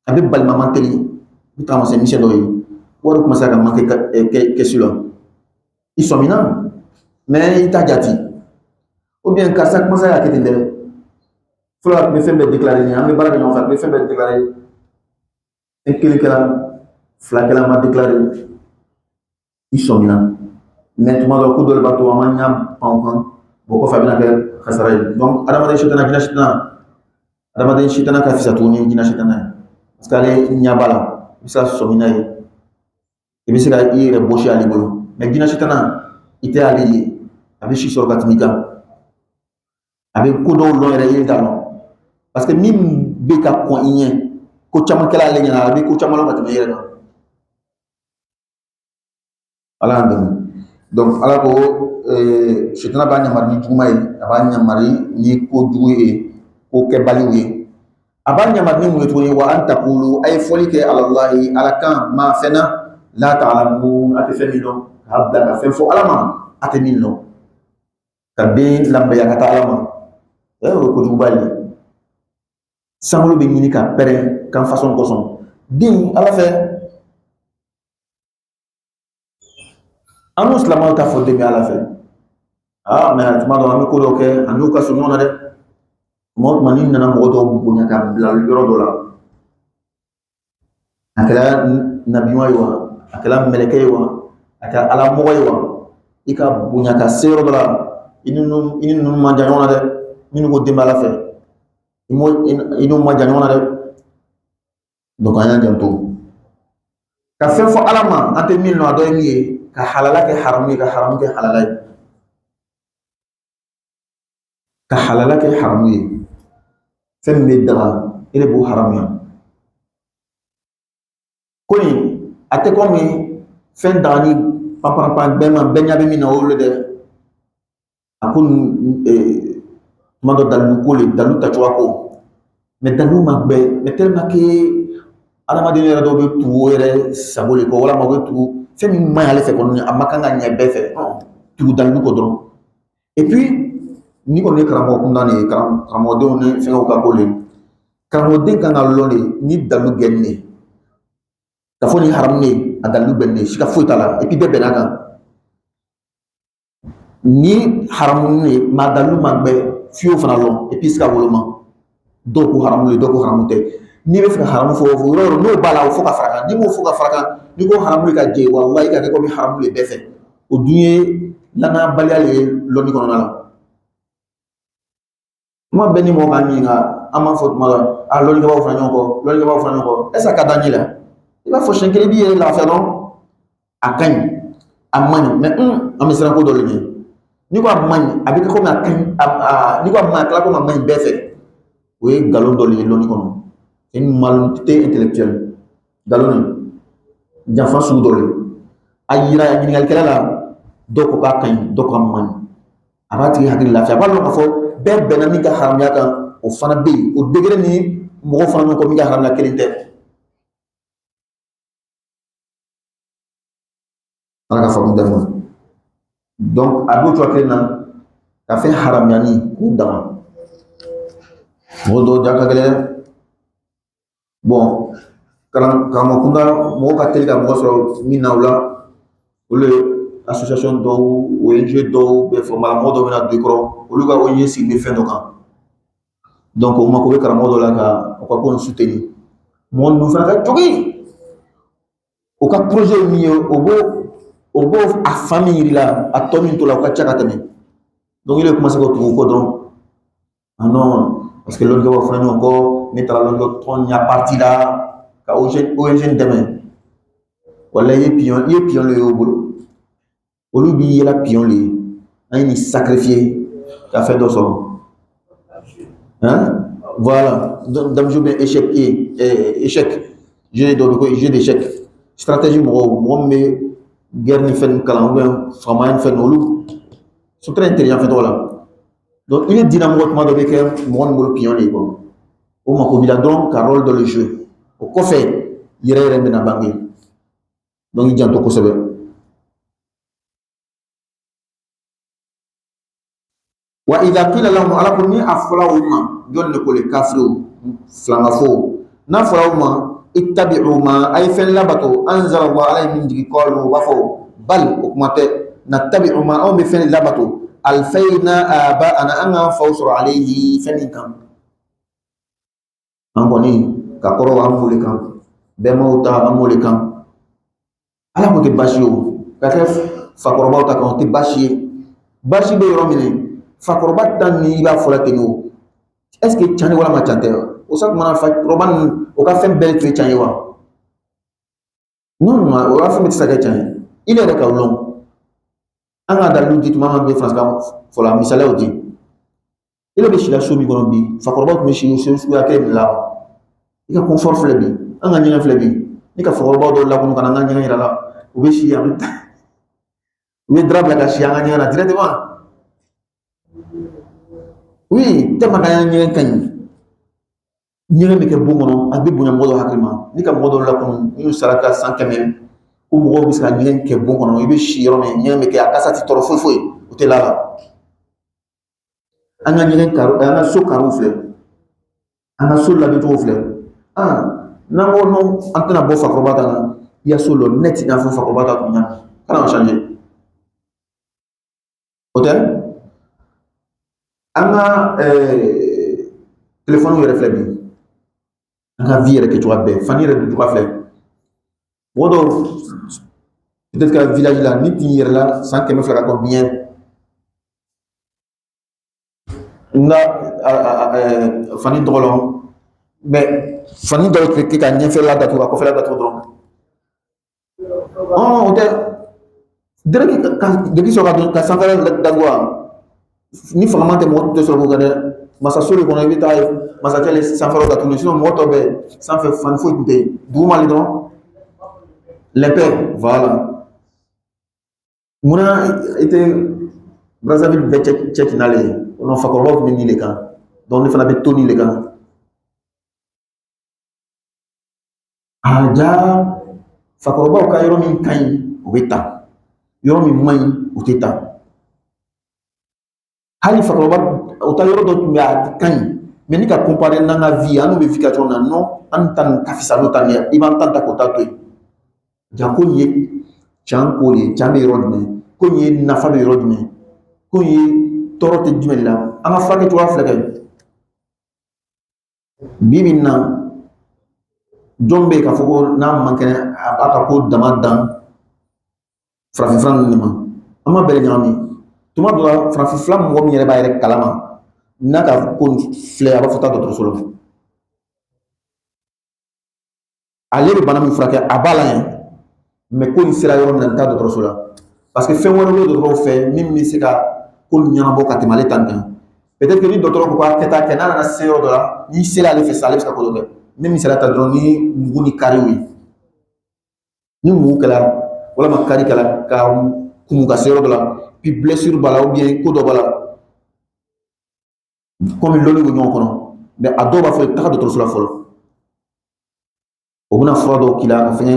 abi bal mamanteli bi tamam semise do yi woro kuma sa ka manke ke sulo isomina mais ita jati ou bien karsa kuma sa ya ketendere fula be fembe déclarer ni ambe bara ñoo fa be fembe déclarer en kala fla kala ma déclarer isomina mais tuma do ko dol bato amanya pampam boko fa bina ke khasara donc adama de shitana gina shitana adama de shitana ka fisa tuni gina shitana parce que ale nyabala bisa somina yi e bisa ga ire boshi ali bolo mais gina shitana ite ali abi shi sorga timika abi ko do lo ere yi dalo parce que mim be ka ko inye ko chama kala le nyana be ko chama lo matme yere ala ndam donc ala ko shetana ba nyamar ni juma yi aba nyamari ni ko duwe ko ke baliwe aba nyamar ni mu to wa anta qulu ay folike ala allah ala kan ma fena la ta'lamun atfamido habda ka fo alama atemino kabe lambe ya kata alama ko jubali sangolo be ɲini ka pɛrɛn kan façon kosɔn den ala fɛ anu silamaw ta fɔ den bɛ ala fɛ mais tuma dɔ an bɛ ko dɔ kɛ ani y'u ka so ɲɔgɔn na dɛ tuma o tuma ni nana mɔgɔ dɔw bonya ka bila yɔrɔ dɔ la a kɛra nabiyuma ye wa a kɛra mɛlɛkɛ ye wa a kɛra ala mɔgɔ ye wa i ka bonya ka se yɔrɔ dɔ la i ni ninnu man jan ɲɔgɔn na dɛ minnu ko den bɛ ala fɛ inu ma jan wana de donc an janto ka fen fo alama ante min no do mi ka halala ke haram ka haram ke halala ka halala ke haram fen me dara ile bu haram ya koni ate ko mi fen dani papa be ma benya be mi no wolo de akun mando dalu ko le dalu ta ko mais dalu magbe mais tellement que adama de yere do be tuwo yere sabole ko wala ma be tuwo fe mi ma ale fe ko ni amaka nga nya be fe tu dalu ko don et puis ni ko ne karamo ko ndani karamo de on fe ko ko le karamo de kan lo le ni dalu genne ka fo ni haram ni adalu benne shi ka fo tala et puis be benaka ni haram ni ma dalu magbe fiyo fana lon et puis ska woloma doko haramu le doko haramu te ni be fa haramu fo ro no bala fo ka faraka ni mo fo ka faraka ni ko haramu ka je wallahi ka ko mi haramu le befe o dunye lana balale lo ni kono la mo beni mo ga mi nga ama fo mala a lo ni ga ba fo nyoko lo ni ga ba fo nyoko esa ka danila il va fo shenkele bi la fa non akan amani mais amisra ko do le ni ko amani abika ko ma kan ni ko ma kala ko ma mani befe oui galon do li loni kono une malhonnêteté intellectuelle galon jafa su do le ayira ya ni ngal kala la do ko ka kan do ko man abati hadil la fa ba lo ko fo be benami ka haram ya kan o fana be o degré ni mo fana ko mi ka haram la kelinte ala ka famu dama donc ado to kelna ka fɛn haramuyani k'u dama mɔgɔ dɔw ja ka gɛlɛn bon karamɔgɔ kunda mɔgɔ ka teli ka mɔgɔ sɔrɔ min na o la olu ye association dɔw ONG dɔw bɛ fɔmala mɔgɔ dɔw bɛna don i kɔrɔ olu ka ONG sigi bɛ fɛn dɔ kan donc o mako bɛ karamɔgɔ dɔ la ka o ka ko in soutenir mɔgɔ ninnu fana ka jogi o ka projet min ye o b'o a fan min yir'i la a tɔ min to la o ka ca ka tɛmɛ donc il est commencé k'o tugu o kɔ dɔrɔn ah non parce que l'ONG b'a fɔra ɲɔgɔn kɔ ne taara l'ONG tɔn ɲa parti la ka ONG dɛmɛ wala i ye pion le ye o bolo olu b'i yɛlɛ pion le ye an ye nin sacrifier ka fɛn dɔ sɔrɔ hein voilà donc je bien échec jeu dɔ bɛ ko jeu d'échec stratégie mɔgɔ min bɛ guerre ni fɛn kalan ou bien faamaya ni fɛn olu sont très intelligents fɛn tɔgɔ la donc il est dynamique tuma dɔ bɛ kɛ mɔgɔ min bolo pion le ye quoi o mako b'i la dɔrɔn ka rôle dɔ le jouer o kɔfɛ yɛrɛ yɛrɛ bɛna bange donc i janto kosɛbɛ wa idha qila lahum ala ko ni a fɔla u ma jɔn de ko le kafiriw filangafo n'a fɔra u ma ittabi'u ma a ye fɛn labato anzala Allah ala ye min jigi qalu u b'a fɔ bal o kuma tɛ nattabi'u ma anw bɛ fɛn labato alfayna aba'ana an k'an faw sɔrɔ alayhi fɛn min kan an kɔni ka kɔrɔ an b'o le kan bɛnbaw ta an b'o le kan ala ko tɛ baasi ye o ka kɛ fakɔrɔbaw ta kan o tɛ baasi ye baasi bɛ yɔrɔ min fakɔrɔba ta ni i b'a fɔla ten o est ce que can ni walama can tɛ o sa tuma na fakɔrɔba ninnu o ka fɛn bɛɛ tun ye can ye wa non non o ka fɛn bɛɛ tɛ se ka kɛ can ye il yɛrɛ ka lɔn an ka dalilu di tuma min bɛ faransikan fɔla misaliyaw di il bɛ si la so min kɔnɔ bi fakɔrɔbaw tun bɛ si o suguya kelen de la i ka confort filɛ bi an ka ɲɛgɛn filɛ bi ni ka fakɔrɔbaw dɔw lakunu ka na an ka ɲɛgɛn yira la u bɛ si yan u bɛ dara bila ka si an ka ɲɛgɛn na directement oui tellement ka ɲɛgɛn ka ɲi ɲɛgɛn bɛ kɛ bon kɔnɔ a bɛ bonya mɔgɔ dɔ hakili ma ni ka mɔgɔ dɔw lakunu n'u sara ka 100 ko mɔgɔw bɛ se ka ɲɛgɛn kɛ bon kɔnɔ i bɛ si yɔrɔ min ɲɛgɛn bɛ kɛ a kasa tɛ tɔɔrɔ foyi foyi o tɛ la an ka ɲɛgɛn karo an ka so kariw filɛ an ka so labɛn cogo filɛ n'an ko non an tɛna bɔ fakɔrɔba ta la i ya so lɔ net i n'a fɔ fakɔrɔba ta tun ɲa kana changer o tɛ an ka téléphone yɛrɛ filɛ bi an ka vie yɛrɛ kɛcogoya bɛɛ fani yɛrɛ don cogoya filɛ mɔgɔ dɔw peut-être que village la ni t'i yɛrɛ la 100 fila ka kɔ bien nga fani dɔgɔlɔn mais fani dɔw tun bɛ ka ɲɛfɛla datugu ka kɔfɛla datugu dɔrɔn o tɛ direct depuis sɔrɔ ka sanfɛla datugu wa ni fanga tɛ mɔgɔ tɛ sɔrɔ k'o kɛ dɛ masaso de kɔnɔ i bɛ taa masakɛ le sanfɛlaw datugu sinon mɔgɔ tɔ bɛ sanfɛ fani foyi tun tɛ yen duguma le dɔrɔn lɛpɛ voilà munna i tɛ Brazzaville bɛɛ cɛ kinna le ye non fakɔrɔbaw tun bɛ nin de kan donc ne fana bɛ to nin de kan a ja fakɔrɔbaw ka yɔrɔ min ka ɲi o bɛ ta yɔrɔ min man ɲi o tɛ ta hali fakɔrɔba o ta yɔrɔ dɔ tun bɛ a ka ɲi mais ni ka comparer n'an ka vie an n'u bɛ vie kɛ cogo min na non an ta nin ka fisa n'o ta nin ye i b'an ta k'o ta to yen ja ko nin ye can ko de ye can bɛ yɔrɔ jumɛn ko nin ye nafa bɛ yɔrɔ jumɛn ko nin ye tɔɔrɔ tɛ jumɛn la an ka furakɛ cogoya filɛ kɛ bi bi in na jɔn bɛ yen k'a fɔ ko n'a man kɛnɛ a b'a ka ko dama dan farafinfura ninnu de ma an ma bɛɛ ɲagami tuma dɔ la farafinfura mɔgɔ min yɛrɛ b'a yɛrɛ kalama n'a ka ko filɛ a b'a fɔ taa dɔgɔtɔrɔso la ale bɛ bana min furakɛ a b'a la yen mais ko in sera yɔrɔ min na taa dɔgɔtɔrɔso la parce que fɛn wɛrɛ bɛ dɔgɔtɔrɔw fɛ min bɛ se ka ko ɲɛnabɔ ka tɛmɛ ale ta kan peut-être que ni dɔgɔtɔrɔ ko k'a kɛ n'a nana se yɔrɔ dɔ la n'i sera ale fɛ sisan ale bɛ se ka ko dɔ kɛ min bɛ se ka ta dɔrɔn ni mugu ni kariw ye ni mugu kɛla walima kari kɛla ka kumu ka se yɔrɔ dɔ la puis blessure b'a la ou bien ko dɔ b'a la komi lɔnni bɛ ɲɔgɔn kɔnɔ mais a dɔw b'a fɔ taga dɔgɔtɔrɔso la fɔlɔ o bɛna fura dɔw k'i la ka fɛngɛ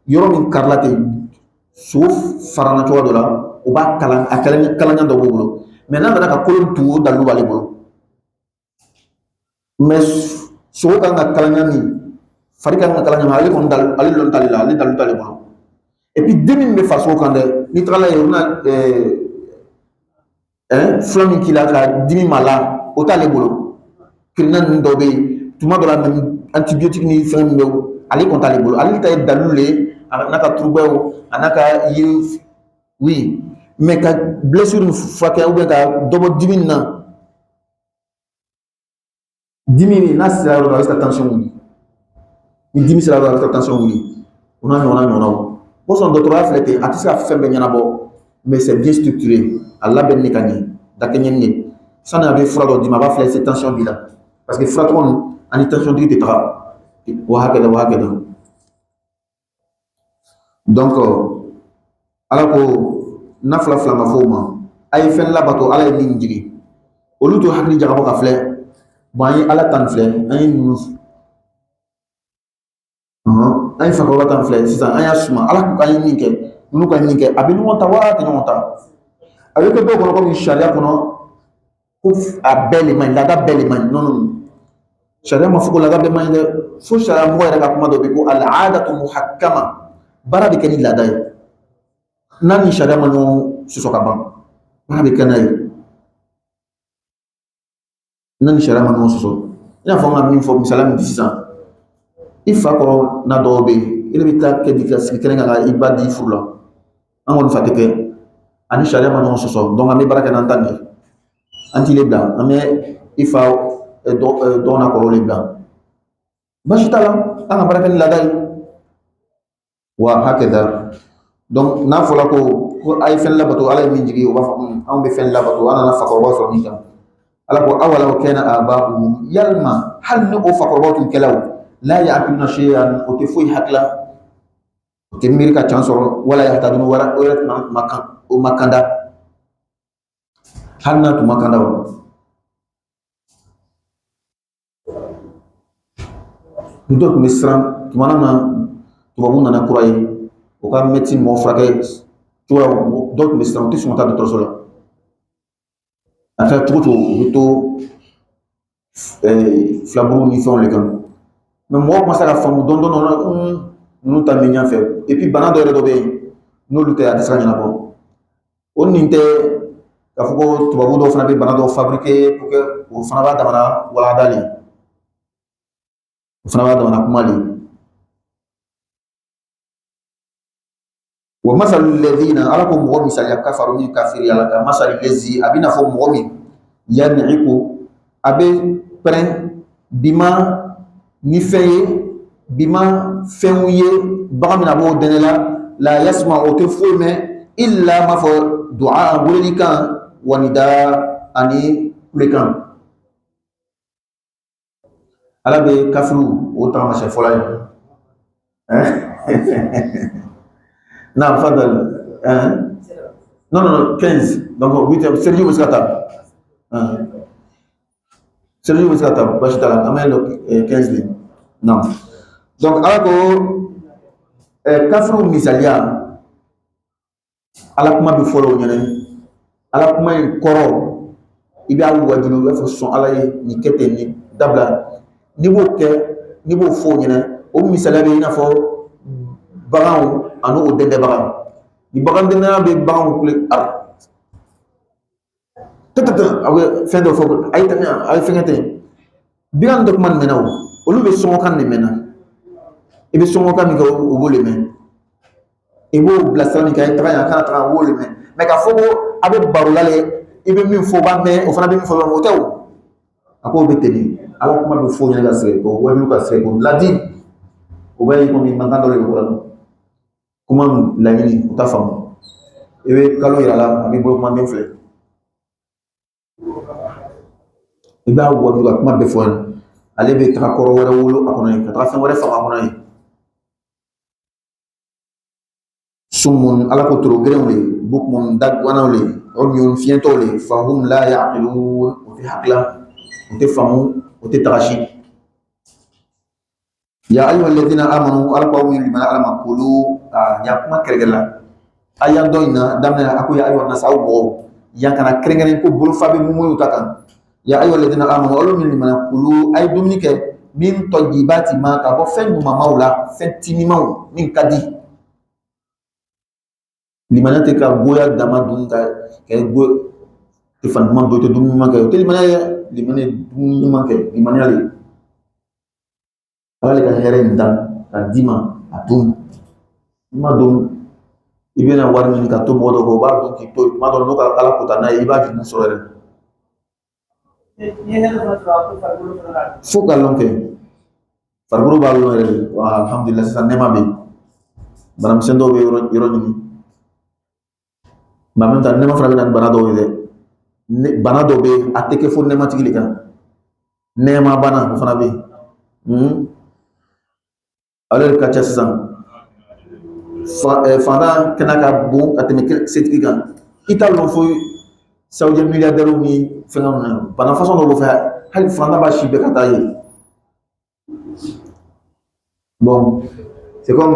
yɔrɔ min karila ten so farana cogoya dɔ la o b'a kalan a kalanya dɔ b'o bolo maintenant nana ka kolon tuwo dalu b'ale bolo mais sogo kan ka kala ɲami fari kan ka kala ɲami ale kɔni ale lɔn t'ale la ale dalu t'ale bolo et puis dimi min bɛ farisogo kan dɛ n'i tagala yen o bɛna fura min k'i la ka dimi ma la o t'ale bolo kirina ninnu dɔw bɛ yen tuma dɔ la même antibiotique ni fɛn min bɛ ale kɔni t'ale bolo ale ta ye dalu le a n'a ka turubɛw a n'a ka yiri oui mais ka blessure furakɛ ou bien ka dɔ bɔ dimi na dimi n'a sera yɔrɔ dɔ la a bɛ se ka tension wuli ni dimi sera yɔrɔ dɔ la a bɛ se ka tension wuli o n'a ɲɔgɔnna ɲɔgɔnnaw bɔsɔn dɔgɔtɔrɔya filɛ ten a tɛ se ka fɛn bɛɛ ɲɛnabɔ mais c'est bien structuré a labɛnni ka ɲɛ dakɛɲɛni de sani a bɛ fura dɔ d'i ma a b'a filɛ se tension b'i la parce que fura tɔgɔ nin ani tension tigi tɛ taga o hakɛ da donc ala ko n'a fila fila ma fɔ o ma a ye fɛn labato ala ye min jigi olu to hakili jagabɔ ka filɛ bon an ye ala tan filɛ an ye ninnu an ye fakɔrɔba tan filɛ sisan an y'a suma ala ko an ye min kɛ ninnu ka min kɛ a bɛ ɲɔgɔn ta wa a tɛ ɲɔgɔn ta a bɛ kɛ dɔw kɔnɔ komi sariya kɔnɔ ko a bɛɛ le man ɲi laada bɛɛ le man ɲi non sariya ma fɔ ko laada bɛɛ man ɲi dɛ fo sariya mɔgɔ yɛrɛ ka kuma dɔ bɛ ko al-aadatu muhakkama baara bɛ kɛ ni laada ye n'a ni sariya ma ɲɔgɔn sɔsɔ ka ban baara bɛ kɛ n'a ye n'a ni sariya ma ɲɔgɔn sɔsɔ i n'a fɔ n ka min fɔ misaliya min di sisan i fa kɔrɔ na dɔw bɛ yen e de bɛ taa kɛ di ka sigi kɛnɛ kan ka i ba di furu la an kɔni fa tɛ kɛ ani sariya ma ɲɔgɔn sɔsɔ donc an bɛ baara kɛ n'an ta nin ye an t'i le bila an bɛ i fa dɔgɔna kɔrɔw le bila baasi t'a la an ka baara kɛ ni laada ye wa hakɛda donc n'a fɔra ko a ye fɛn labato ala ye min jigi o b'a fɔ anw bɛ fɛn labato an nana fakɔrɔbaw sɔrɔ min kan ala ko awalaw kɛna aba'uhum yalima hali ni o fakɔrɔbaw tun kɛla o la ya'qiluna shay'an o tɛ foyi hakila o tɛ miiri ka can sɔrɔ wala yahtaduna wala o yɛrɛ tun o ma kanda hali n'a tun ma kanda o ni dɔ tun bɛ siran tuma na tubabu nana kura ye o ka médecine mɔgɔ furakɛ cogoya dɔ tun bɛ siran o tɛ sɔn ka taa dɔgɔtɔrɔso la a kɛra cogo cogo u bɛ to filaburu ni fɛnw le kan mais mɔgɔw commencé ka faamu dɔɔni dɔɔni ninnu ta min ɲɛfɛ et puis bana dɔ yɛrɛ dɔ bɛ yen n'olu tɛ a tɛ se ka ɲɛnabɔ o nin tɛ k'a fɔ ko tubabu dɔw fana bɛ bana dɔw fabriquer pour que o fana b'a damana walanda le o fana b'a damana kuma le wa masalu ladhina ala ko mɔgɔ misaliya kafaru min kafiri ala ka masali lezi a bɛ na fɔ mɔgɔ min yan'iku a bɛ pɛrɛn bima ni fɛn ye bima fɛnw ye bagan min a b'o dɛnɛ la yasma o tɛ foyi mɛn illa ma fɔ du'a weleli kan wanida ani kulekan ala bɛ kafiru o taamasiyɛn fɔlɔ ye non, fadal. Non, 15. Donc, 8 Sergi bɛ se ka taa. Sergi bɛ se ka taa baasi t'a la an bɛ 15 de. Non. Donc, ala ko kafiru misaliya ala kuma bɛ fɔlɔ o ɲɛna ala kuma in kɔrɔ i b'a wajulu i b'a fɔ sɔn ala ye nin kɛ ten nin dabila n'i b'o kɛ n'i b'o fɔ o ɲɛna o misaliya bɛ i n'a fɔ baganw ani o dɛndɛnbaga ni bagan dɛndɛnna bɛ baganw kule a bɛ fɛn dɔ fɔ a ye tɛmɛ a ye fɛnkɛ ten bigan dɔ kuma nin mɛnna o olu bɛ sɔngɔkan de mɛnna i bɛ sɔngɔkan min kɛ o b'o le mɛn i b'o bilasira min kɛ a ye taga yan a kana taga o b'o le mɛn mɛ k'a fɔ ko a bɛ baro la le i bɛ min fɔ o b'a mɛn o fana bɛ min fɔ o tɛ o a k'o bɛ ten de ala kuma bɛ fɔ o ɲɛna ka sɛgɛn ko wajibi ka sɛgɛn ko ladi o b'a ye komi mankan dɔ de bɛ kɔrɔ kuma laɲini u t'a faamu i bɛ kalo yira la a b'i bolo kuma den filɛ i b'a wajibi ka kuma bɛɛ fɔ yen ale bɛ taga kɔrɔ wɛrɛ wolo a kɔnɔ yen ka taga fɛn wɛrɛ faga a kɔnɔ yen sumun ala ko toro gɛlɛnw le bukumun dagwanaw le umyun fiɲɛtɔw le fahum la ya'qilun o tɛ hakila o tɛ faamu o tɛ tagasi ya ayyuhal ladhina amanu ala ko min limana ala ma kulu ya kuma kɛrɛkɛrɛ la aya dɔ in na daminɛ a ko ya ayyuhan nas aw mɔgɔw yang kana krengen ko bulu fabi mumu utaka ya ayu alladhina amanu alu min limana kulu ay dumnike min tayyibati ma ka bo fen mu maula fen timimaw min kadi limana te ka goya dama dun ka go te fan man do te dum ma ka te limana dum ma ka limana le ala ka here ndan ka dima atum ma dum ibena war min ka to modo ko ba do ki to ma do no ka ala ko tanay iba ju musore fo galon ke farguru ballo re alhamdulillah sa nema be banam sendo be yoro ni mamam tan nema frabe nan banado de banado be ateke fo nema tigili kan nema bana ko fana be alors ka chassan fana kenaka bon ateme setki kan italo fo saudi milliardaire ni fenga bana façon do fa hal fana ba shi be kata yi bon c'est comme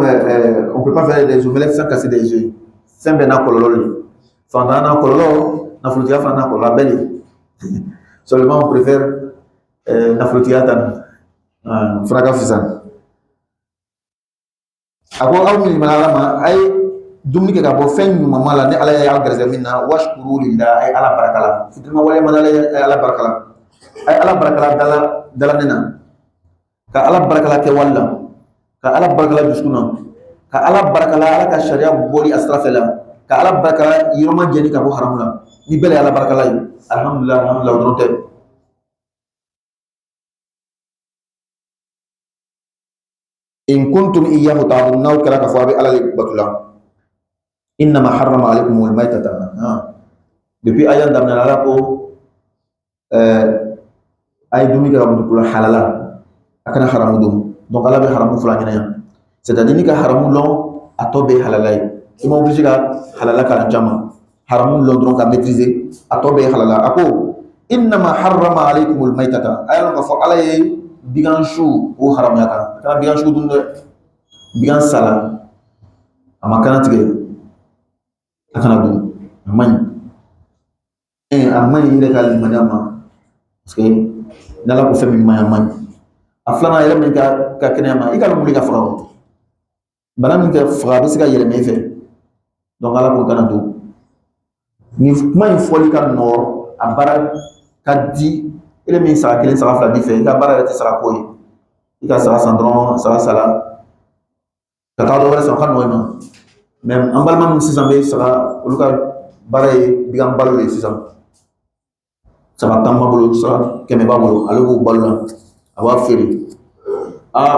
on peut pas faire des omelettes sans casser des œufs c'est ben na kololo fana na kololo na frutia fana kololo belle seulement on préfère na frutia tan fraga fisan ako aw min malama ay dumni ke ka bo fen mama la ne ala ya garza minna washkuru lillah ay ala barakala fitima wala manala ay ala barakala ay ala barakala dala nena ka ala barakala ke walla ka ala barakala duskuna ka ala barakala ala ka sharia boli astrafela ka ala barakala yiroma jeni ka bo haramula ni bele ala barakala yi alhamdulillah donte in kuntum iyyahu ta'budun aw kala ka fabi ala batula innama harrama alaykum al-maytata depuis ayat damna la ko ay dumi ka mutu kula halala akana haramu dum donc ala be haramu fula nyana c'est-à-dire ni ka haramu lo atobe halalay ima obligé ka halala kala jama haramu lo donc ka maîtriser atobe halala ako innama harrama alaykum al-maytata ayala ka fa alay bigan shu o haram ya kan bigan shu dun bigan sala amakana tige akana dun amani amani ile kali manama parce que nala ko femi ma amani aflana yele men ka kenema ikalo muli ka farawo bana min ka fara bisika yele me fe donc ala ko kana du ni mai foli ka nor abara kadi ile min sara kelen sara fila bi fɛ i ka baara yɛrɛ tɛ sara ko ye i ka sara san dɔrɔn sara ka taa dɔ wɛrɛ san o ka nɔgɔ i ma mais an balima minnu sisan bɛ sara olu ka baara ye bigan balo de ye sisan sara 10 b'a bolo sara 100 b'a bolo ale b'o balo la a b'a feere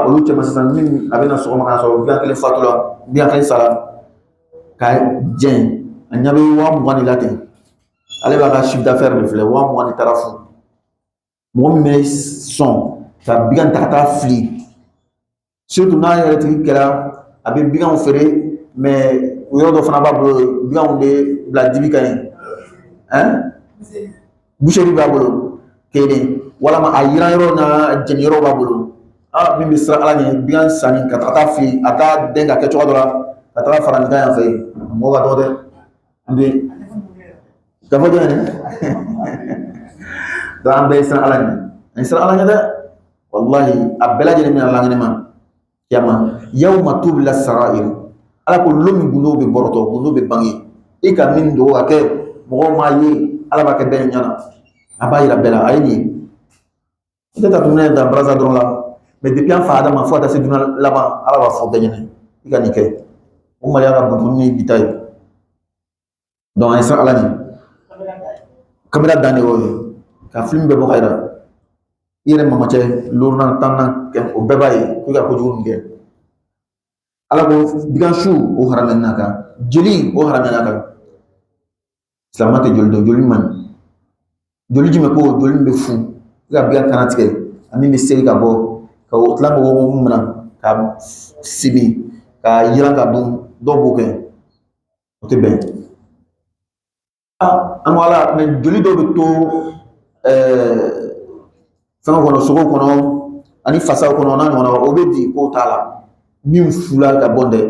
olu cɛman sisan min a bɛna sɔgɔma ka sɔrɔ bigan kelen fatula bigan kelen sara ka jɛn a ɲɛ bɛ 20,000 de la ten ale b'a ka chiffre d'affaires de filɛ 20,000 de taara fu mɔgɔ min bɛ sɔn ka bigan ta ka taa fili surtout n'a yɛrɛ tigi kɛra a bɛ biganw feere mais o yɔrɔ dɔ fana b'a bolo biganw bɛ bila dibi ka ɲi boucherie b'a bolo kelen walama a yiran yɔrɔ n'a jɛni yɔrɔ b'a bolo min bɛ siran ala ɲɛ bigan sanni ka taa fili a t'a den ka kɛ cogo dɔ la ka taa fara nin kan yan fɛ mɔgɔ ka dɔgɔ dɛ an bɛ ka fɔ jɔn ye donc an bɛɛ ye siran ala ɲɛ an ye siran ala ɲɛ dɛ wallahi a bɛɛ lajɛlen bɛna laŋɛnɛ ma kiyama yawma tubla sarair ala ko lo min gundo bɛ bɔrɔtɔ gundo bɛ bange i ka min dogo ka kɛ mɔgɔw m'a ye ala b'a kɛ bɛɛ ɲɛna a b'a yira bɛɛ la a ye nin ye i tɛ taa dumuni da barasa dɔrɔn la mais depuis an fa adama fo ka taa se dumuni laban ala b'a fɔ bɛɛ ɲɛna i ka nin kɛ o maliya ka bon ni bi ta ye donc an ye siran ala ɲɛ kamera dan de y'o ye ka film bɛɛ bɔ ka yira i yɛrɛ mama cɛ lorna tanna o bɛɛ b'a ye ko i ka kojugu min kɛ ala ko bigan su o haramɛnna kan jeli o haramɛnna kan silamɛ tɛ joli dɔn joli man joli jumɛn ko joli min bɛ fu i ka bigan kana tigɛ a min bɛ seri ka bɔ ka o tila mɔgɔ minɛ ka sibi ka yiran ka dun dɔw b'o kɛ o tɛ bɛn an ko ala mɛ joli dɔw bɛ to fɛn kɔnɔ sogo kɔnɔ ani fasaw kɔnɔ n'a ɲɔgɔnna o bɛ di k'o t'a la min fula ka bɔ dɛ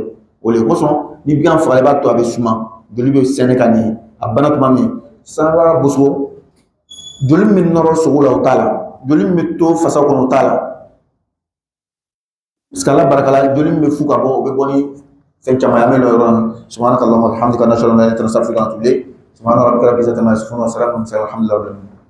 o le kosɔn ni bigan faga i b'a to a bɛ suma joli bɛ sɛnɛ ka ɲɛ a bana tuma min sanbara boso joli min nɔrɔ sogo la o t'a la, joli min bɛ to fasa kɔnɔ o t'a la, parce que ala barika la joli min bɛ fu ka bɔ o bɛ bɔ ni fɛn caman ye. An bɛ n'o yɔrɔ in subhanaka allahumma wa bihamdika nashhadu an la ilaha illa anta astaghfiruka wa atubu ilayk subhana rabbika rabbil izzati amma yasifun wa salamun ala al mursalin walhamdulillahi rabbil alamin.